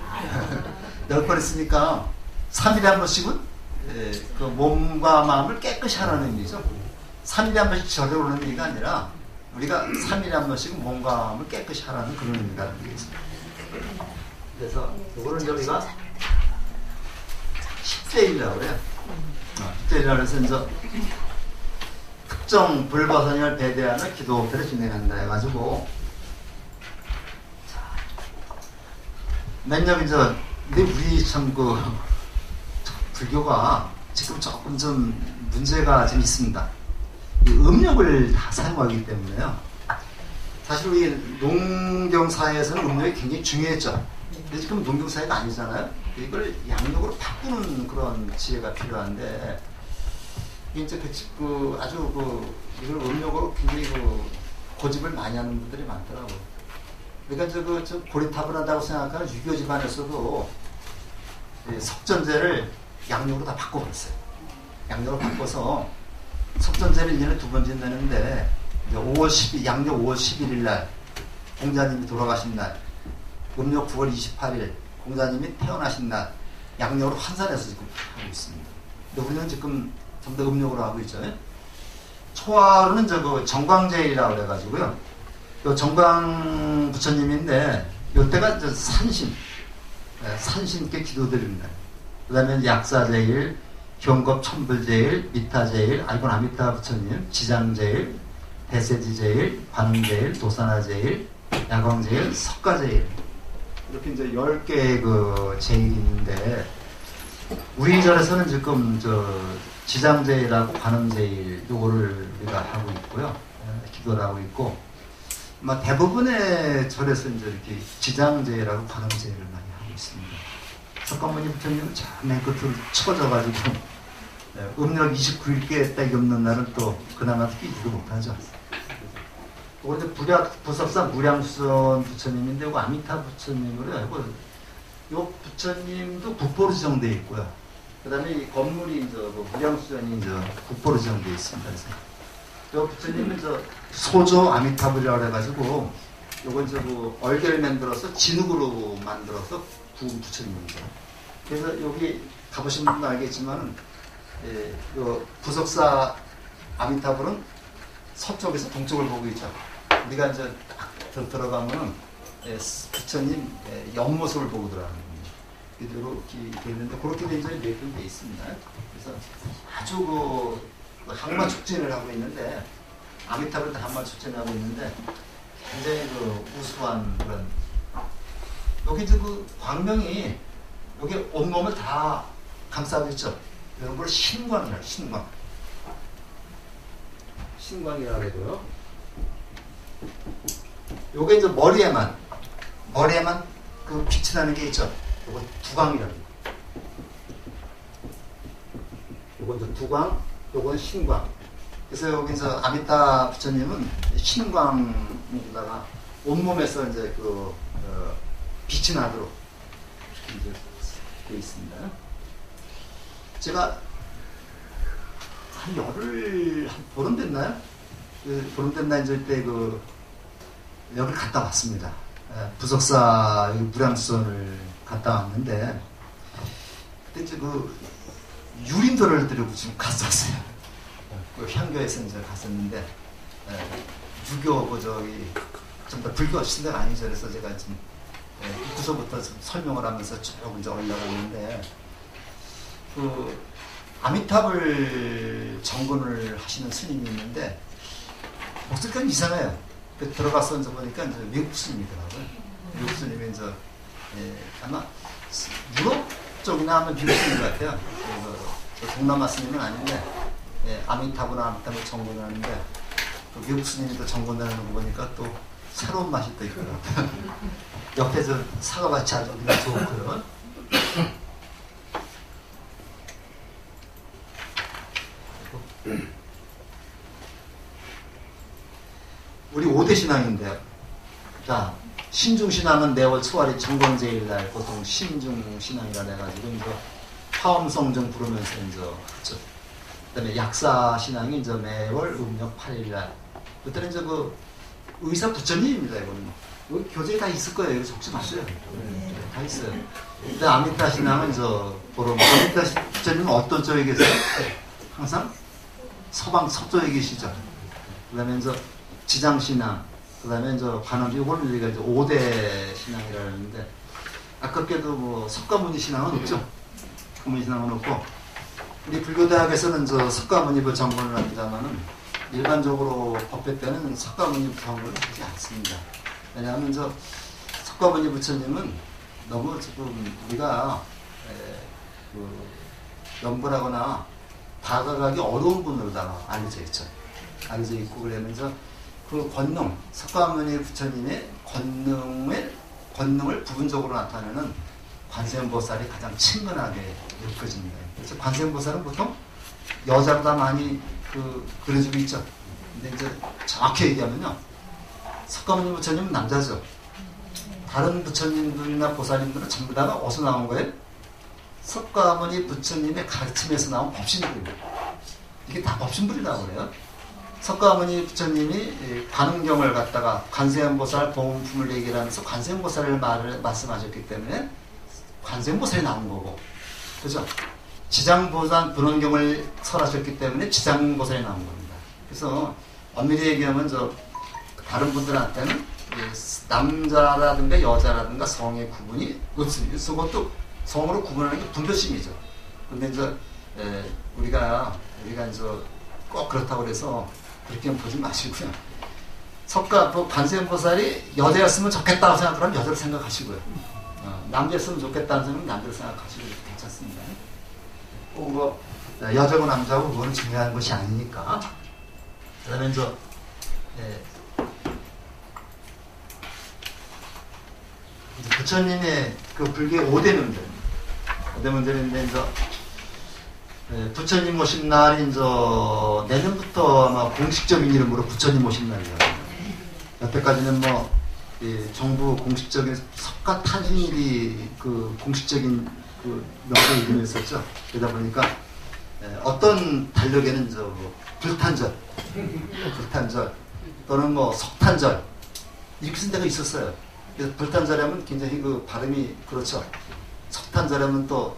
10번 있으니까 3일에 한 번씩은 그 몸과 마음을 깨끗이 하라는 의미죠. 3일에 한 번씩 절에 오는 의미가 아니라 우리가 3일에 한 번씩은 몸과 마음을 깨끗이 하라는 그런 의미가 되겠습니다. 그래서 이거는 저희가 10제일이라고 그래요. 10제일이라고 해서 이제 특정 불가선을 배대하는 기도법회를 진행한다 해가지고 몇년 전 근데 우리 참 불교가 지금 조금 좀 문제가 좀 있습니다. 이 음력을 다 사용하기 때문에요. 사실 우리 농경사회에서는 음력이 굉장히 중요했죠. 근데 지금 농경사회가 아니잖아요. 이걸 양력으로 바꾸는 그런 지혜가 필요한데 이제 아주 이걸 음력으로 굉장히 고집을 많이 하는 분들이 많더라고요. 그러니까 저 고리타분하다고 생각하는 유교 집안에서도 석전제를 양력으로 다 바꿔버렸어요. 양력으로 바꿔서 석전제를 1년에 2번 지내는데 5월 10일, 양력 5월 11일 날 공자님이 돌아가신 날, 음력 9월 28일 공자님이 태어나신 날 양력으로 환산해서 지금 하고 있습니다. 근데 우리는 지금 전부 다 음력으로 하고 있죠. 초하루는 정광제일이라고 그래가지고요. 요 정광 부처님인데 요때가 산신께 기도드립니다. 그 다음에 약사제일, 경겁 천불제일, 미타제일, 아이콘 아미타 부처님, 지장제일, 대세지제일, 관음제일, 도사나제일, 야광제일, 석가제일 이렇게 이제 10개의 그 제일이 있는데 우리 절에서는 지금 지장제일하고 관음제일 요거를 우리가 하고 있고요. 기도를 하고 있고 대부분의 절에서 이제 이렇게 지장제일하고 관음제일을 많이 하고 있습니다. 석가모니 부처님은 맨 끝으로 쳐져가지고 음력 29일께 딱 없는 날은 또 그나마 끼지도 못하죠. 그런데 부석사 무량수선 부처님인데 이거 아미타 부처님으로 알고 요 부처님도 국보로 지정되어 있고요. 그 다음에 이 건물이 이제 무량수전이 이제 국보로 지정되어 있습니다. 그래서 요 부처님은 소조 아미타불이라고 해가지고 요건 얼개를 만들어서 진흙으로 만들어서 구운 부처님입니다. 그래서 여기 가보신 분도 알겠지만 요 부석사 아미타불은 서쪽에서 동쪽을 보고 있죠. 우리가 이제 딱 들어가면은 부처님 옆모습을 보고 들어가는 겁니다. 이렇게 돼 있는데 그렇게 된 점이 몇 군 돼 있습니다. 그래서 아주 항마 축진을 하고 있는데 아미타불 항마 축진을 하고 있는데 굉장히 우수한 그런 여기 광명이 여기 온몸을 다 감싸고 있죠. 이런 걸 신광이라고 신광이라고 해도요. 요게 이제 머리에만 그 빛이 나는 게 있죠. 요거 두광이라고. 요건 이제 두광, 요건 신광. 그래서 여기 이제 아미타 부처님은 신광에다가 온몸에서 이제 빛이 나도록 이제 되어 있습니다. 제가 한 열흘, 한 보름 됐나요? 보름 됐나 이제 때 여기 갔다 왔습니다. 부석사 무량수선을 갔다 왔는데 그때 이제 유림도를 들고 지금 갔었어요. 향교에서 이제 갔었는데 유교 그 저기 전부 불교 시대가 아니죠. 그래서 제가 지금 입구서부터 좀 설명을 하면서 쭉 이제 올라가는데 그 아미탑을 정건을 하시는 스님이 있는데 목소리가 이상해요. 그 들어가서 이제 보니까 이제 외국 스님이더라고요. 외국 스님이 이제 아마 유럽 쪽이나 하면 미국 스님 같아요. 그래서 동남아 스님은 아닌데 아미탑이나 아미탑을 정건을 하는데 또 외국 스님이 또 정건을 하는 거 보니까 또 새로운 맛이 또 있더라고요. 옆에 저 사과밭이 아주 그냥 좋고요. 우리 5대 신앙인데요. 자, 신중신앙은 매월 초월이 정권제일날 보통 신중신앙이라 해가지고 이제 화엄성정 부르면서 이제 하죠. 그다음에 약사신앙이 이제 매월 음력 8일날. 그때는 이제 그 의사 부처님입니다. 이거는 여기 교재에 다 있을 거예요. 이거 적지 마세요. 다 있어요. 근데 아미타 신앙은 보러 아미타 부처님은 어떤 쪽에 계세요? 항상 서방 서쪽에 계시죠. 그다음에 이제 지장신앙, 그다음에 이제 관원비, 이걸 우리가 이제 5대 신앙이라 하는데 아깝게도 뭐 석가모니 신앙은 없죠. 석가모니 신앙은 없고 우리 불교대학에서는 석가모니부 정권을 합니다만은 일반적으로 법회 때는 석가모니부 정권을 하지 않습니다. 왜냐하면 석가모니 부처님은 너무 지금 우리가 연불하거나 다가가기 어려운 분으로다가 알려져 있죠. 알려져 있고 그러면서 그 권능, 석가모니 부처님의 권능을 부분적으로 나타내는 관세음보살이 가장 친근하게 느껴집니다. 그래서 관세음보살은 보통 여자로 다 많이 그려지고 있죠. 근데 이제 정확히 얘기하면요. 석가모니 부처님은 남자죠. 다른 부처님들이나 보살님들은 전부 다가 어디서 나온 거예요? 석가모니 부처님의 가르침에서 나온 법신들입니다. 이게 다 법신들이라고 그래요. 석가모니 부처님이 관음경을 갖다가 관세음보살 보험품을 얘기하면서 관세음보살을 말씀하셨기 때문에 관세음보살이 나온 거고, 그죠? 지장보살 분원경을 설하셨기 때문에 지장보살이 나온 겁니다. 그래서 엄밀히 얘기하면 다른 분들한테는 남자라든가 여자라든가 성의 구분이 없습니다. 그것도 성으로 구분하는 게 분별심이죠. 근데 우리가 꼭 그렇다고 해서 그렇게 보지 마시고요. 관세음보살이 여자였으면 좋겠다고 생각하면 여자를 생각하시고요. 남자였으면 좋겠다는 생각은 남자를 생각하시고 괜찮습니다. 꼭 여자고 남자고 그거는 중요한 것이 아니니까. 그 다음에 부처님의 그 불교의 5대 문제인데 부처님 오신 날이 내년부터 아마 공식적인 이름으로 부처님 오신 날이에요. 여태까지는 정부 공식적인 석가탄신일이 그 공식적인 그 명칭 이름이었었죠. 그러다 보니까 어떤 달력에는 불탄절 또는 석탄절 이렇게 쓴 데가 있었어요. 그래서 불탄절하면 굉장히 그 발음이 그렇죠. 석탄절하면 또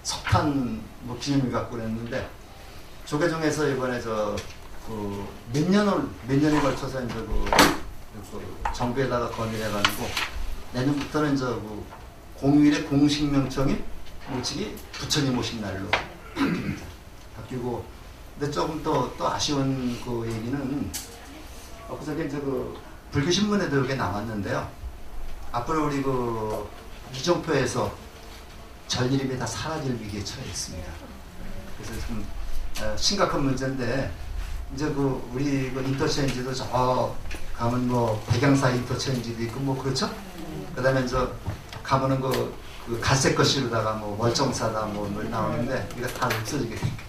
석탄 기념일 갖고 그랬는데 조계종에서 이번에 몇 년에 걸쳐서 정부에다가 건의를 해가지고 내년부터는 공휴일의 공식 명칭이 부처님 오신 날로 바뀝니다. 바뀌고 근데 조금 또 아쉬운 그 얘기는 엊그저께 불교신문에도 이렇게 나왔는데요. 앞으로 우리 이종표에서 절 이름이 다 사라질 위기에 처해 있습니다. 그래서 좀 심각한 문제인데 우리 인터체인지도 가면 백양사 인터체인지도 있고 그렇죠? 그다음에 가면은 그 갈색 거시로다가 월정사다 나오는데 이거 다 없어지게 됩니다.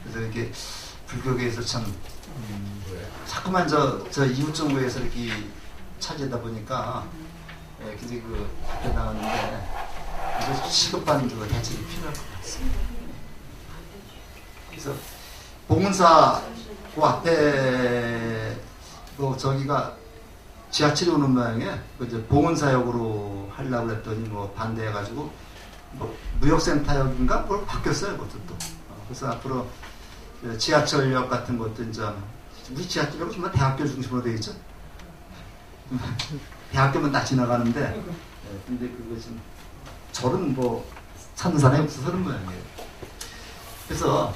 그래서 이렇게 불교계에서 참 자꾸만 이웃 정부에서 이렇게 차지하다 보니까 굉장히 바뀌어 나가는데 이거 시급한 대책이 필요할 것 같습니다. 그래서 봉은사 그 앞에 저기가 지하철이 오는 모양에 봉은사역으로 하려고 했더니 반대해가지고 무역센터역인가 바뀌었어요. 그것도 또. 그래서 앞으로 지하철역 같은 것도 우리 지하철은 정말 대학교 중심으로 되어 있죠. 대학교만 딱 지나가는데, 근데 그거 지금 절은 뭐 찾는 사람이 없어서 그런 모양이에요. 그래서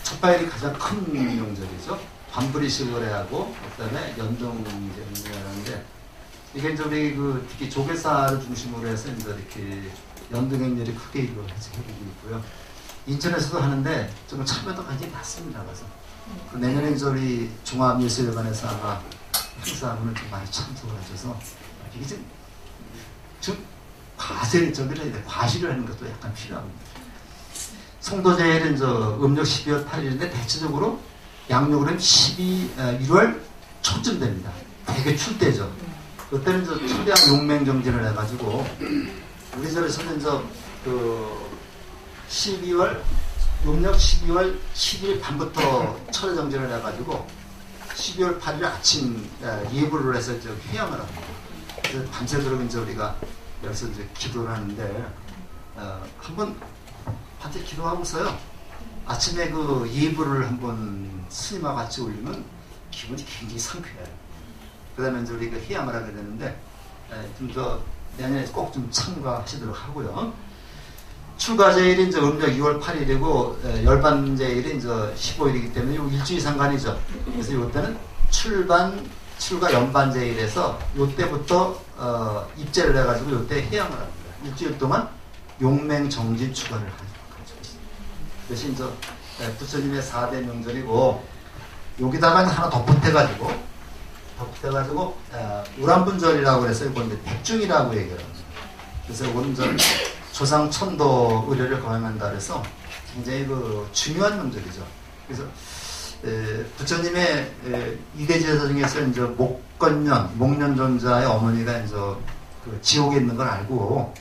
첫바일이 가장 큰 명절이죠. 반불이 10월에하고 그다음에 연동제하는데 이게 이제 우리 특히 조개살을 중심으로 해서 이제 이렇게 연등행렬이 크게 이루어지고 있고요. 인천에서도 하는데 좀 참여도 굉장히 낮습니다. 그래서 내년에 이제 우리 종합예술회관에서 아마 행사하고는 좀 많이 참석을 하셔서 이게 좀 과시를 하는 것도 약간 필요합니다. 송도제일은 음력 12월 8일인데 대체적으로 양력으로는 1월 초쯤 됩니다. 되게 출 때죠. 그때는 초대한 용맹정진을 해가지고 우리 절에서는 음력 12월 7일 밤부터 철회정진을 해가지고 12월 8일 아침 예불을 해서 회양을 합니다. 그래서 밤새도록 이제 우리가 여기서 이제 기도를 하는데 한번 밤새 기도하고서요. 아침에 예불을 한번 스님과 같이 올리면 기분이 굉장히 상쾌해요. 그 다음에 이제 우리가 회양을 하게 되는데 좀 더 내년에 꼭 좀 참가하시도록 하고요. 출가제일이 이제 음력 2월 8일이고 열반제일이 이제 15일이기 때문에 요 일주일 상관이죠. 그래서 요때는 출가 연반제일에서 요때부터 입제를 해가지고 요때 회양을 합니다. 일주일 동안 용맹정진 추가를 가지고 있습니다. 대신 부처님의 4대 명절이고 여기다가 하나 덧붙여가지고 우람분절이라고 해서 이건 이제 백중이라고 얘기를 합니다. 그래서 오늘 조상 천도 의례를 거행한다 그래서 굉장히 중요한 명절이죠. 그래서 부처님의 이대 제사 중에서 이제 목련존자의 어머니가 이제 지옥에 있는 걸 알고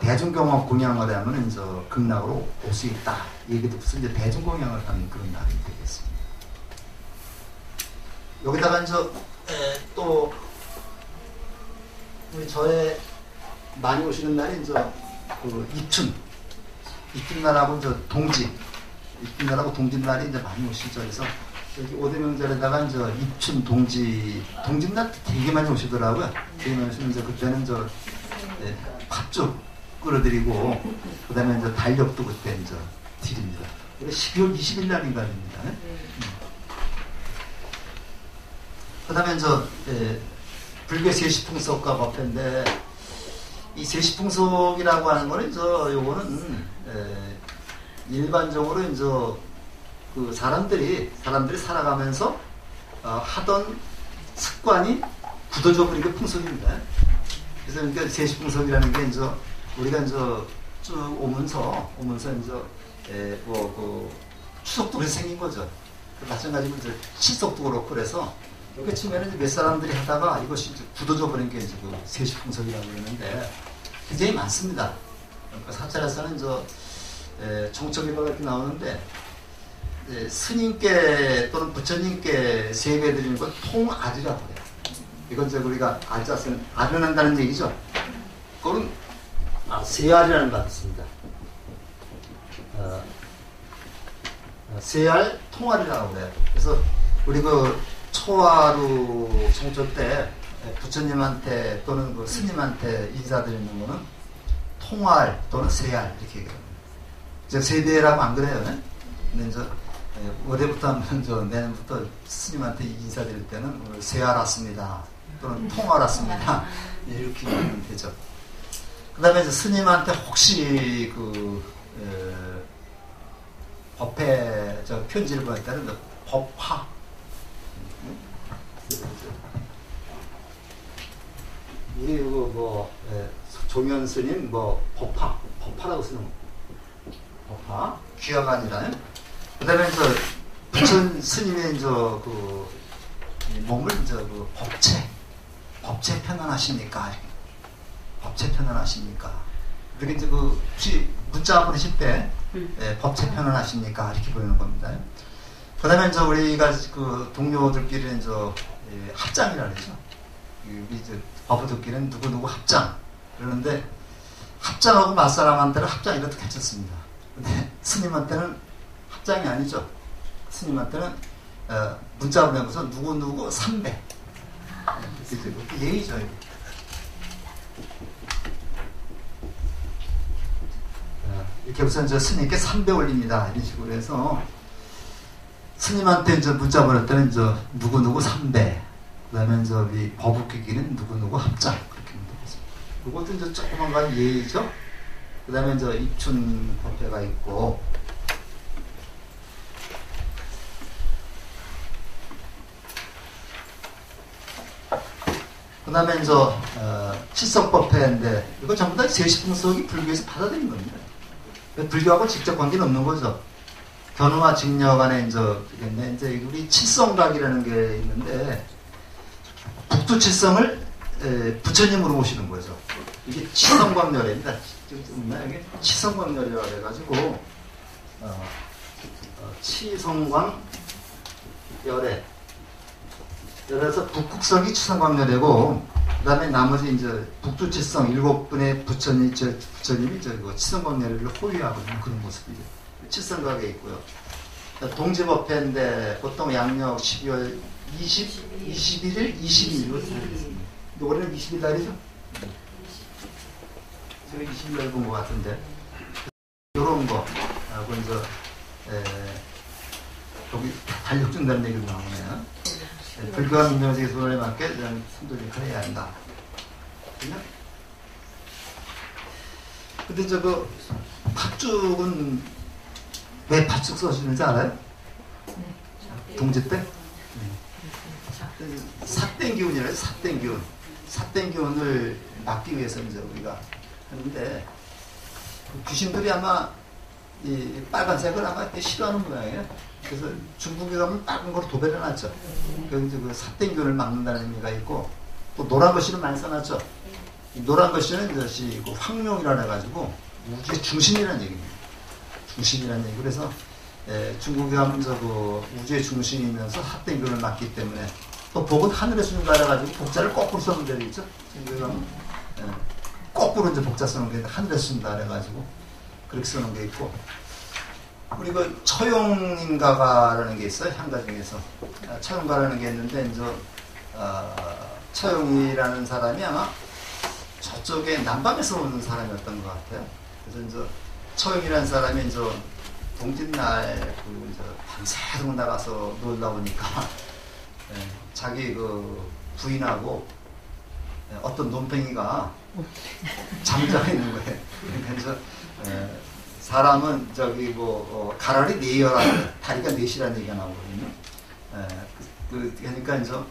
대중경업 공양을 하면 이제 극락으로 올 수 있다. 얘기도 없어 이제 대중공양을 하는 그런 날이 되겠습니다. 여기다가 이제 또 우리 저의 많이 오시는 날이 이제 입춘날하고 입춘날하고 동짓날이 이제 많이 오시죠. 그래서 여기 오대명절에다가 이제 입춘 동짓날 되게 많이 오시더라고요. 되게 많이 오시면 이제 그때는 팥죽 끓여드리고 그다음에 이제 달력도 그때 이제 드립니다. 12월 20일 날인가 됩니다. 그다음에 이제 불교 세시풍속과 법회인데 이 세시풍속이라고 하는 거는 요거는 일반적으로 이제 사람들이 살아가면서 하던 습관이 굳어져 버리는 풍속입니다. 그래서 그러니까 세시풍속이라는 게 이제 우리가 이제 쭉 오면서 이제 추석도 그래서 생긴 거죠. 마찬가지로 이제 칠석도 그렇고 그래서 이렇게 치면은 몇 사람들이 하다가 이것이 이제 굳어져 버린 게 이제 세시풍속이라고 그러는데 굉장히 많습니다. 그러니까 사찰에서는 정적일화가 이렇게 나오는데 스님께 또는 부처님께 세배드리는 건 통아리라고 해요. 이건 이제 우리가 알자스는 아련한다는 얘기죠. 그건 세알이라는 것 같습니다. 세알 통알이라고 해요. 그래서 우리 초하루 성초 때 부처님한테 또는 스님한테 인사드리는 거는 통알 또는 세알 이렇게 얘기합니다. 이제 세대라고 안 그래요. 근데 이제 올해부터 하면 내년부터 스님한테 인사드릴 때는 세알 왔습니다. 또는 통알 왔습니다. 이렇게 하면 되죠. 그 다음에 이제 스님한테 혹시 법회 편지를 보낼 때는 법화 우리 종현 스님 법화라고 쓰는 거. 법화 귀화가 아니라 그다음에 이제 부처 스님의 이제 몸을 이제 법체 편안하십니까? 법체 편안하십니까? 이렇게 이제 혹시 문자 보내실 때 법체 편안하십니까? 이렇게 보내는 겁니다. 그다음에 이제 우리가 동료들끼리 이제 합장이라 그러죠. 우리 이제 바보들끼리는 누구 합장 그러는데 합장하고 맞사람한테는 합장이라도 괜찮습니다. 근데 스님한테는 합장이 아니죠. 스님한테는 문자 보내면서 누구누구 3배. 예의죠. 이렇게 우선 스님께 3배 올립니다. 이런 식으로 해서 스님한테 이제 문자 보냈더니 누구누구 3배. 그 다음에 이 버북기기는 누구누구 합장. 그렇게 문자했습니다. 이것도 이제 조그만 건 예의죠. 그 다음에 입춘 법회가 있고, 그 다음에 칠성법회인데, 이거 전부 다 세시풍속이 불교에서 받아들인 겁니다. 불교하고 직접 관계는 없는 거죠. 견우와 직녀 간에 이제 우리 칠성각이라는 게 있는데, 북두칠성을 부처님으로 모시는 거죠. 이게 치성광열입니다. 이게 치성광열이라고 해가지고, 치성광열에, 그래서 북국성이 치성광열이고, 그 다음에 나머지 북두칠성 7분의 부처님이 치성광열을 호위하고 있는 그런 모습이죠. 칠성각에 있고요. 동지법회인데 보통 양력 12월 21일, 22일로 지내겠습니다. 올해는 20일 날이죠? 제가 20일 날 본 것 같은데. 요런 거, 하고 여기 달력 준다는 얘기도 나오네요. 불교와 민정의 소원에 맞게 순도를 해야 한다. 근데 팥죽은 왜 팥죽 써주는지 알아요? 동지 때? 삿땡기운이래요. 삿땡기운. 삿땡기운을 막기 위해서 우리가 하는데, 귀신들이 아마 이 빨간색을 아마 싫어하는 모양이에요. 그래서 중국에 가면 빨간 걸 도배를 해놨죠. 그래서 그 삿땡기운을 막는다는 의미가 있고, 또 노란 것이는 많이 써놨죠. 이 노란 것이는 이것이 황룡이라 해가지고 우주의 중심이라는 얘기입니다. 중심이라는 얘기. 그래서 중국에 가면 우주의 중심이면서 삿땡기운을 막기 때문에, 또 복은 하늘에 순가 해가지고 복자를 거꾸로 쓰는 데도 있죠. 중국에 가면 거꾸로 복자 쓰는 게 하늘에 순다 해가지고 그렇게 쓰는 게 있고, 우리 처용인가가라는 게 있어요. 향가 중에서 처용가라는 게 있는데, 처용이라는 사람이 아마 저쪽에 남방에서 오는 사람이었던 것 같아요. 그래서 처용이라는 사람이 동짓날 밤새도록 나가서 놀다 보니까 자기 부인하고 어떤 논팽이가 잠자고 있는 거예요. 그래서 사람은 가라리 네여라, 다리가 넷이라는 얘기가 나오거든요. 그러니까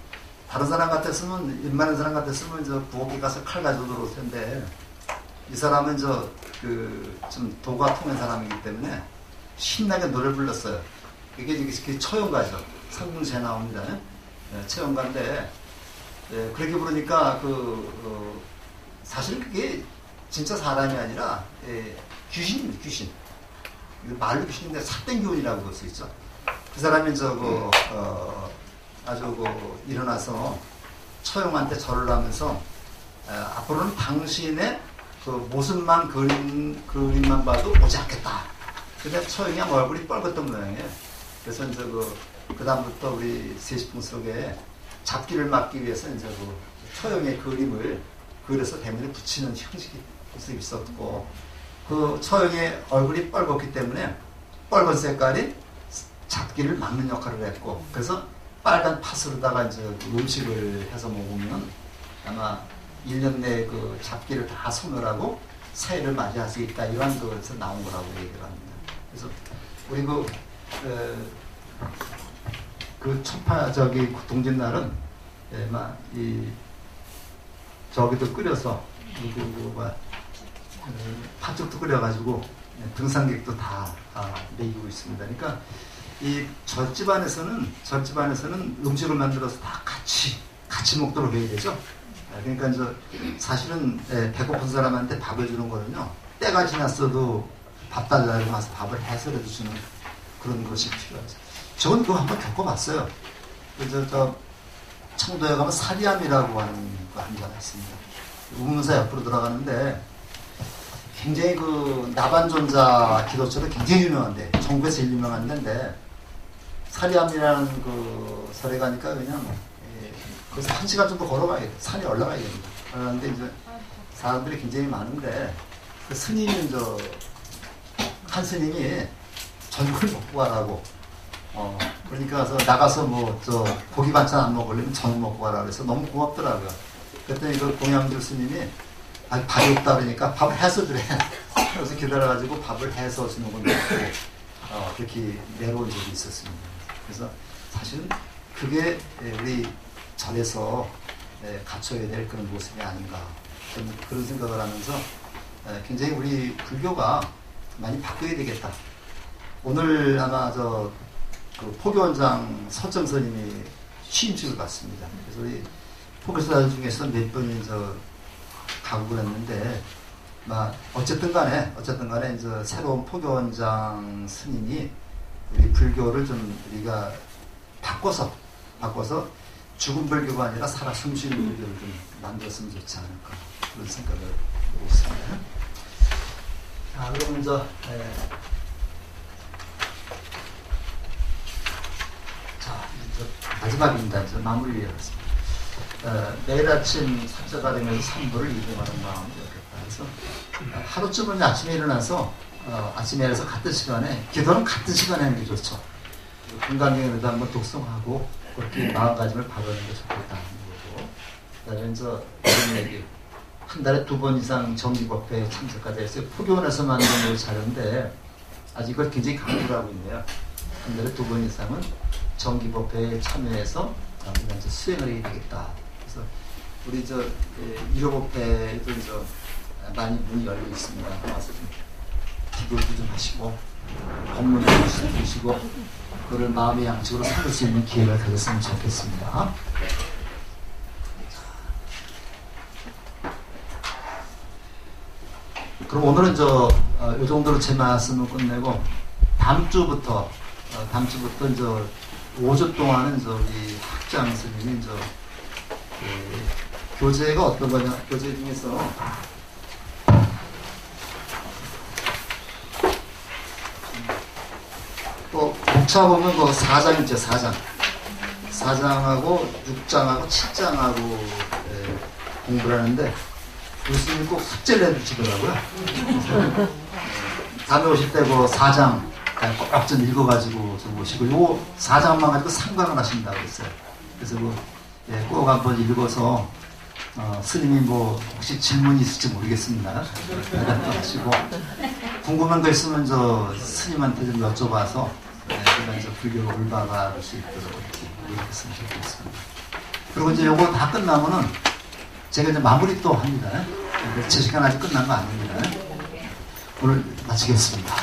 다른 사람 같았으면, 일만한 사람 같았으면 부엌에 가서 칼 가지고 들어올 텐데, 이 사람은 좀 도가 통한 사람이기 때문에 신나게 노래를 불렀어요. 이게 처용가죠. 상중시에 나옵니다. 처용가인데, 그렇게 부르니까 사실 그게 진짜 사람이 아니라 귀신입니다. 귀신. 말로 귀신인데 삿땡기운이라고 볼 수 있죠. 그 사람이 아주 일어나서 처용한테 절을 하면서, 앞으로는 당신의 모습만 그림만 봐도 오지 않겠다. 근데 처용이 얼굴이 뻘겋던 모양이에요. 그래서 그 다음부터 우리 세시풍 속에 잡기를 막기 위해서 처용의 그림을 그려서 대문에 붙이는 형식이 있었고, 그 처형의 얼굴이 뻘겋기 때문에 빨간 색깔이 잡기를 막는 역할을 했고, 그래서 빨간 팥으로다가 음식을 해서 먹으면 아마 1년 내에 잡기를 다 소멸하고 새해를 맞이할 수 있다, 이런 것에서 나온 거라고 얘기를 합니다. 그래서 우리 첫파 동짓날은 저기도 끓여서 팥죽도 끓여가지고 등산객도 다 먹이고 있습니다. 그러니까 이 절집안에서는 음식을 만들어서 다 같이 먹도록 해야 되죠. 그러니까 사실은 배고픈 사람한테 밥을 주는 거는요, 때가 지났어도 밥 달라고 와서 밥을 해서라도 주는 그런 것이 필요하죠. 저는 그거 한번 겪어봤어요. 그래서 청도에 가면 사리암이라고 하는 거 한 자가 있습니다. 우문사 옆으로 들어가는데 굉장히 나반존자 기도처럼 굉장히 유명한데, 전국에 제일 유명한 데인데, 사리암이라는 그 설에 가니까 그냥 거기서 1시간 정도 걸어가야 돼. 산에 올라가야 됩니다. 그런데 이제 사람들이 굉장히 많은데 그 스님은 한 스님이 저녁을 먹고 가라고 그러니까 나가서 뭐 고기 반찬 안 먹으려면 저녁 먹고 가라 그래서 너무 고맙더라고요. 그랬더니 그 공양주 스님이 밥이 없다 그러니까 밥을 해서 주래. 그래서 기다려가지고 밥을 해서 주는 건 먹고 그렇게 내려온 적이 있었습니다. 그래서 사실은 그게 우리 절에서 갖춰야 될 그런 모습이 아닌가 저는 그런 생각을 하면서 굉장히 우리 불교가 많이 바뀌어야 되겠다. 오늘 아마 그 포교원장 서점선님이 취임식을 갔습니다. 그래서 우리 포교사들 중에서 몇 분이 가국을 했는데, 어쨌든 간에 이제 새로운 포교원장 스님이 우리 불교를 좀 우리가 바꿔서 죽은 불교가 아니라 살아 숨쉬는 불교를 좀 만들었으면 좋지 않을까 그런 생각을 하고 있습니다. 자, 그럼 마지막입니다. 마무리하겠습니다. 내일 아침 삭자가 되면서 3부를 이동하는 마음이 좋겠다. 그래서 하루쯤은 아침에 일어나서 아침에 일어나서 같은 시간에 기도는 같은 시간에 하는 게 좋죠. 건강경에도 한번 독송하고 그렇게 마음가짐을 바르는 게 좋겠다는 거고, 그다음에 이런 얘기 한 달에 2번 이상 정기법회에 참석하자 해서 포교원에서 만든 자료인데 아직 이걸 굉장히 강조를 하고 있네요. 한 달에 2번 이상은 정기법회에 참여해서 우리가 이제 수행을 해야 되겠다. 그래서 우리 1호법회에도 많이 문이 열려 있습니다. 와서 좀 기도도 좀 하시고 법문도 좀 보시고 그걸 마음의 양식으로 삼을 수 있는 기회가 되었으면 좋겠습니다. 그럼 오늘은 이 정도로 제 말씀을 끝내고 다음 주부터 5주 동안은 우리 학장 스님이 교재가 어떤 거냐, 교재 중에서 또 목차 보면 4장 있죠. 4장하고 6장하고 7장하고 공부를 하는데 교수님이 꼭 숙제를 해주시더라고요. 다음에 오실 때 4장 꼭 좀 읽어가지고 좀 오시고, 요 4장만 가지고 상관을 하신다고 했어요. 그래서 꼭 한번 읽어서 스님이 혹시 질문이 있을지 모르겠습니다. 대답도 하시고, 궁금한 거 있으면 스님한테 좀 여쭤봐서 제가 불교를 올바를 수 있도록 이렇게 했으면 좋겠습니다. 그리고 요거 다 끝나면은 제가 마무리 또 합니다. 제 시간 아직 끝난 거 아닙니다. 오늘 마치겠습니다.